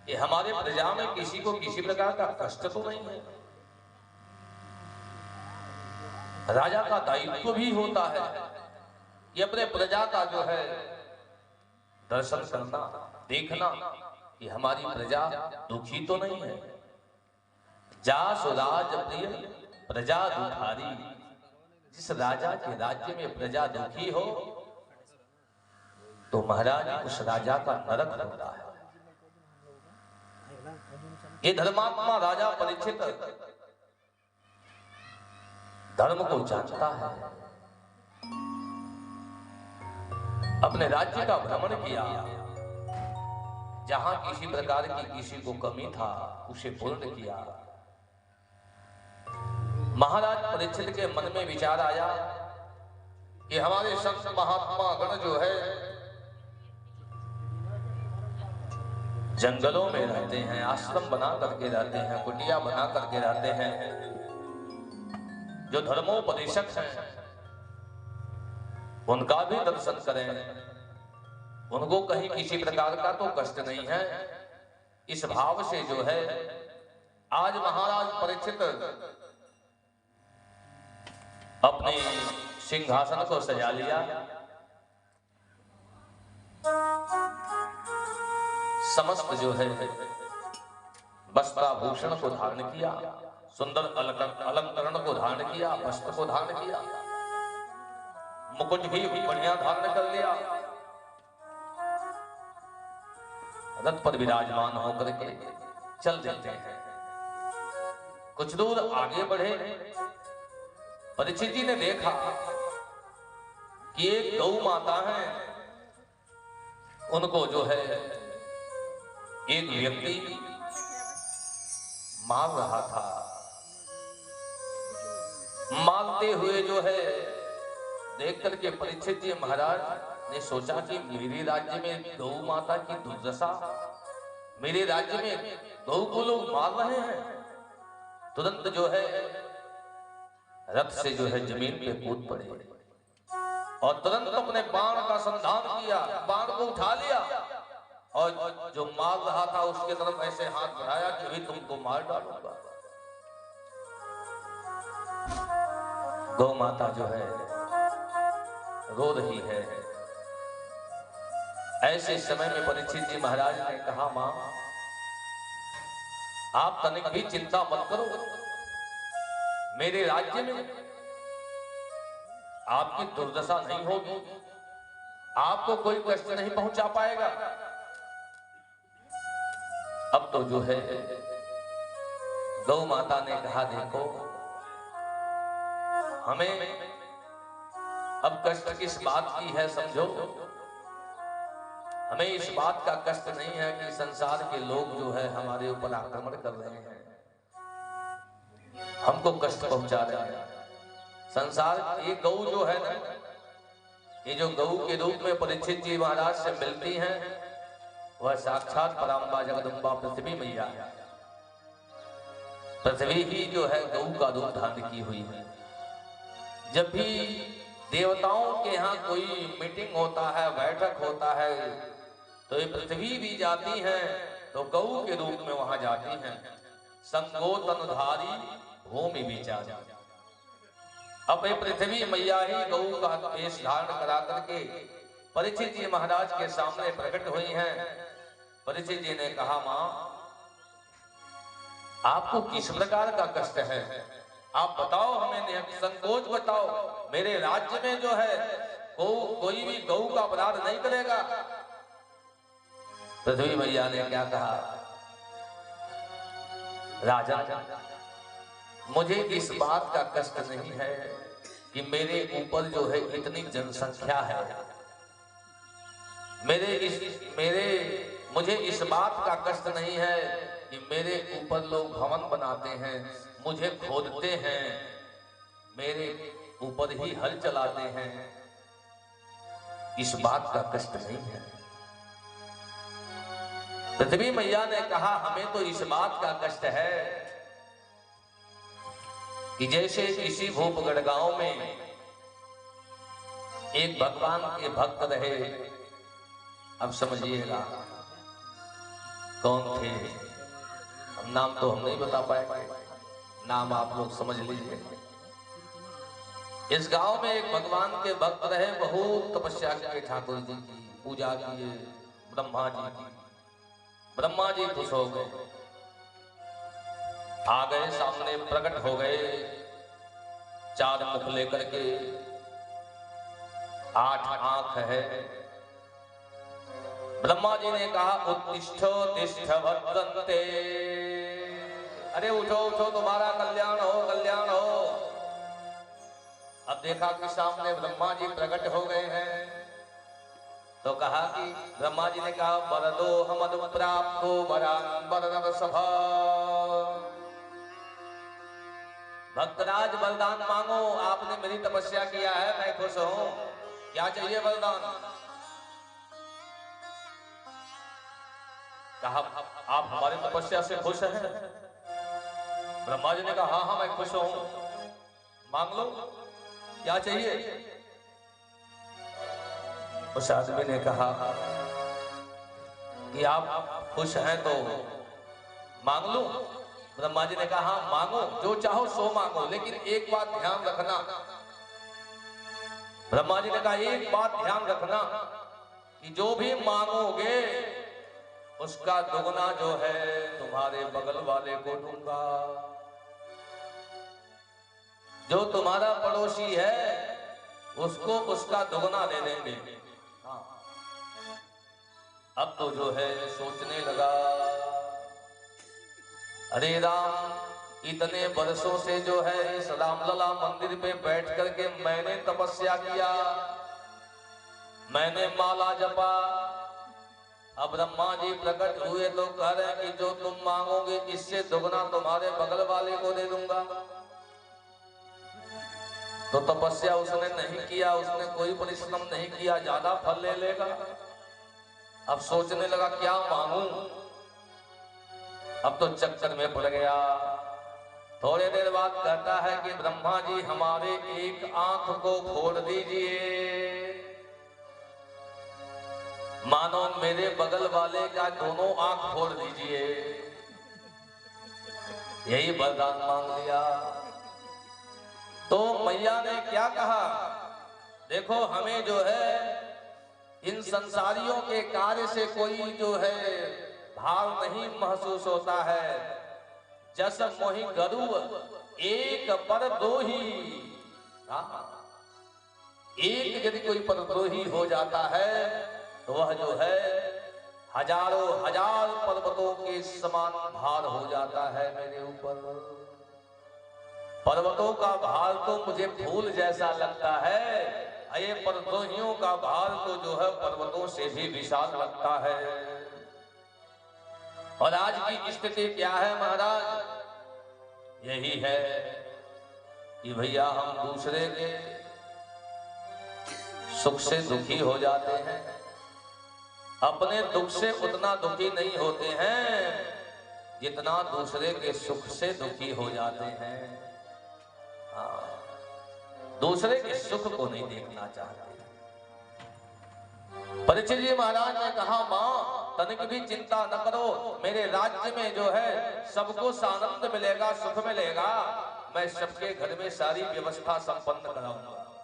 कि हमारे प्रजा में किसी को किसी प्रकार का कष्ट तो नहीं है। राजा का दायित्व भी होता है कि अपने प्रजा का जो है दर्शन करना, देखना कि हमारी प्रजा दुखी तो नहीं है। जासु राज प्रिय प्रजा दुखारी, जिस राजा के राज्य में प्रजा दुखी हो तो महाराज उस राजा का नरक होता है। ये धर्मात्मा राजा परीक्षित धर्म को जानता है। अपने राज्य का भ्रमण किया, जहां किसी प्रकार की किसी को कमी था उसे पूर्ण किया। महाराज परीक्षित के मन में विचार आया कि हमारे संत महात्मा गण जो है जंगलों में रहते हैं, आश्रम बना करके रहते हैं, कुटिया बना करके रहते हैं। जो धर्मोपदेशक हैं उनका भी दर्शन करें, उनको कहीं किसी प्रकार का तो कष्ट नहीं है। इस भाव से जो है आज महाराज परीक्षित अपने सिंहासन को सजा लिया, समस्त जो है वस्त्राभूषण को धारण किया, सुंदर अलंकरण को धारण किया, वस्त्र को धारण किया, मुकुट भी बढ़िया धारण कर लिया, रथ पर विराजमान होकर के चल देते हैं। कुछ दूर आगे बढ़े, परीक्षित जी ने देखा कि एक गौ माता है, उनको जो है एक व्यक्ति मार रहा था। मारते हुए जो है देख करके परीक्षित जी महाराज ने सोचा कि मेरे राज्य में गौ माता की दुर्दशा, मेरे राज्य में गौ को लोग मार रहे हैं। तुरंत जो है रथ से जो है जमीन पे कूद पड़े और तुरंत अपने बाण का संधान किया, बाण को उठा लिया और जो मार रहा था उसके तरफ ऐसे हाथ बढ़ाया कि भी तुमको मार डालूंगा। गौ माता जो है रो रही है। ऐसे समय में परीक्षित जी महाराज ने कहा, मां आप तनिक भी चिंता मत करो, मेरे राज्य में आपकी दुर्दशा नहीं होगी, आपको कोई कष्ट नहीं पहुंचा पाएगा। अब तो जो है गौ माता ने कहा, देखो हमें अब कष्ट किस बात की है समझो, हमें इस बात का कष्ट नहीं है कि संसार के लोग जो है हमारे ऊपर आक्रमण कर रहे हैं, हमको कष्ट पहुंचा रहे हैं। संसार ये गौ जो है ना, ये जो गौ के रूप में परीक्षित जी महाराज से मिलती हैं, वह साक्षात पराम्बा जगदम्बा पृथ्वी मैया है। पृथ्वी ही जो है गौ का रूप धारण की हुई है। जब भी देवताओं के यहाँ कोई मीटिंग होता है, बैठक होता है, तो ये पृथ्वी भी जाती हैं, तो गौ के रूप में वहां जाती हैं। संगो तनुधारी भूमि विचार, अब ये पृथ्वी मैया ही गौ का वेश धारण करा करके परीक्षित जी महाराज के सामने प्रकट हुई हैं। परीक्षित जी ने कहा, मां आपको किस प्रकार का कष्ट है, आप बताओ, हमें संकोच बताओ। मेरे राज्य में जो है कोई भी गौ का अपराध नहीं करेगा। पृथ्वी मैया ने क्या कहा, राजन मुझे इस बात का कष्ट नहीं है कि मेरे ऊपर जो है इतनी जनसंख्या है, मुझे इस बात का कष्ट नहीं है कि मेरे ऊपर लोग भवन बनाते हैं, मुझे खोदते हैं, मेरे ऊपर ही हल चलाते हैं, इस बात का कष्ट नहीं है। पृथ्वी मैया ने कहा हमें तो इस बात का कष्ट है कि जैसे किसी भूपगढ़ गांव में एक भगवान के भक्त रहे, अब समझिएगा कौन थे, अब नाम तो हम नहीं बता पाएंगे, नाम आप लोग समझ लीजिए। इस गांव में एक भगवान के भक्त रहे, बहुत तपस्या किए ठाकुर जी की, पूजा किए ब्रह्मा जी की। ब्रह्मा जी खुश हो गए, आ गए सामने, प्रकट हो गए, 4 मुख लेकर के, 8 आंख है। ब्रह्मा जी ने कहा उत्तिष्ठो तिष्ठ वर्तन्ते, अरे उठो उठो, तुम्हारा कल्याण हो, कल्याण हो। अब देखा कि सामने ब्रह्मा जी प्रकट हो गए हैं, तो कहा कि ब्रह्मा जी ने कहा वरदो हमद प्राप्तो वरान वरद सभा, भक्तराज वरदान मांगो, आपने मेरी तपस्या किया है, मैं खुश हूं, क्या चाहिए वरदान? कहा आप हमारी तपस्या से खुश हैं? ब्रह्मा जी ने कहा हाँ हाँ मैं खुश हूं, मांग लो, क्या चाहिए? उस आदमी ने कहा कि आप खुश हैं तो मांग लो। ब्रह्मा जी ने कहा हाँ मांगो, जो चाहो सो मांगो, लेकिन एक बात ध्यान रखना। ब्रह्मा जी ने कहा एक बात ध्यान रखना कि जो भी मांगोगे उसका दुगना जो है तुम्हारे बगल वाले को दूंगा, जो तुम्हारा पड़ोसी है उसको उसका दुगना दे देंगे। हाँ। अब तो जो है सोचने लगा, अरे राम, इतने वर्षों से जो है इस रामलला मंदिर पे बैठ करके मैंने तपस्या किया, मैंने माला जपा, अब ब्रह्मा जी प्रकट हुए तो कह रहे हैं कि जो तुम मांगोगे इससे दुगना तुम्हारे बगल वाले को दे दूंगा। तो तपस्या उसने नहीं किया, उसने कोई परिश्रम नहीं किया, ज्यादा फल ले लेगा। अब सोचने लगा क्या मांगूं, अब तो चक्कर में पड़ गया। थोड़ी देर बाद कहता है कि ब्रह्मा जी हमारे एक आंख को फोड़ दीजिए, मानो मेरे बगल वाले का दोनों आंख फोड़ दीजिए। यही वरदान मांग लिया। तो मैया ने क्या कहा, देखो हमें जो है इन संसारियों के कार्य से कोई जो है भाव नहीं महसूस होता है। जस मोहि गरु एक पर दो ही, एक यदि कोई परद्रोही हो जाता है तो वह जो है हजारों हजार पर्वतों के समान भार हो जाता है मेरे ऊपर। पर्वतों का भार तो मुझे फूल जैसा लगता है, ये परद्रोहियों का भार तो जो है पर्वतों से भी विशाल लगता है। और आज की स्थिति क्या है महाराज, यही है कि भैया हम दूसरे के सुख से दुखी हो जाते हैं, अपने दुख से उतना दुखी नहीं होते हैं जितना दूसरे के सुख से दुखी हो जाते हैं। दूसरे के सुख को नहीं देखना चाहते। परीक्षित जी महाराज ने कहा मां तनिक भी चिंता न करो, मेरे राज्य में जो है सबको आनंद मिलेगा, सुख मिलेगा, मैं सबके घर में सारी व्यवस्था संपन्न कराऊंगा।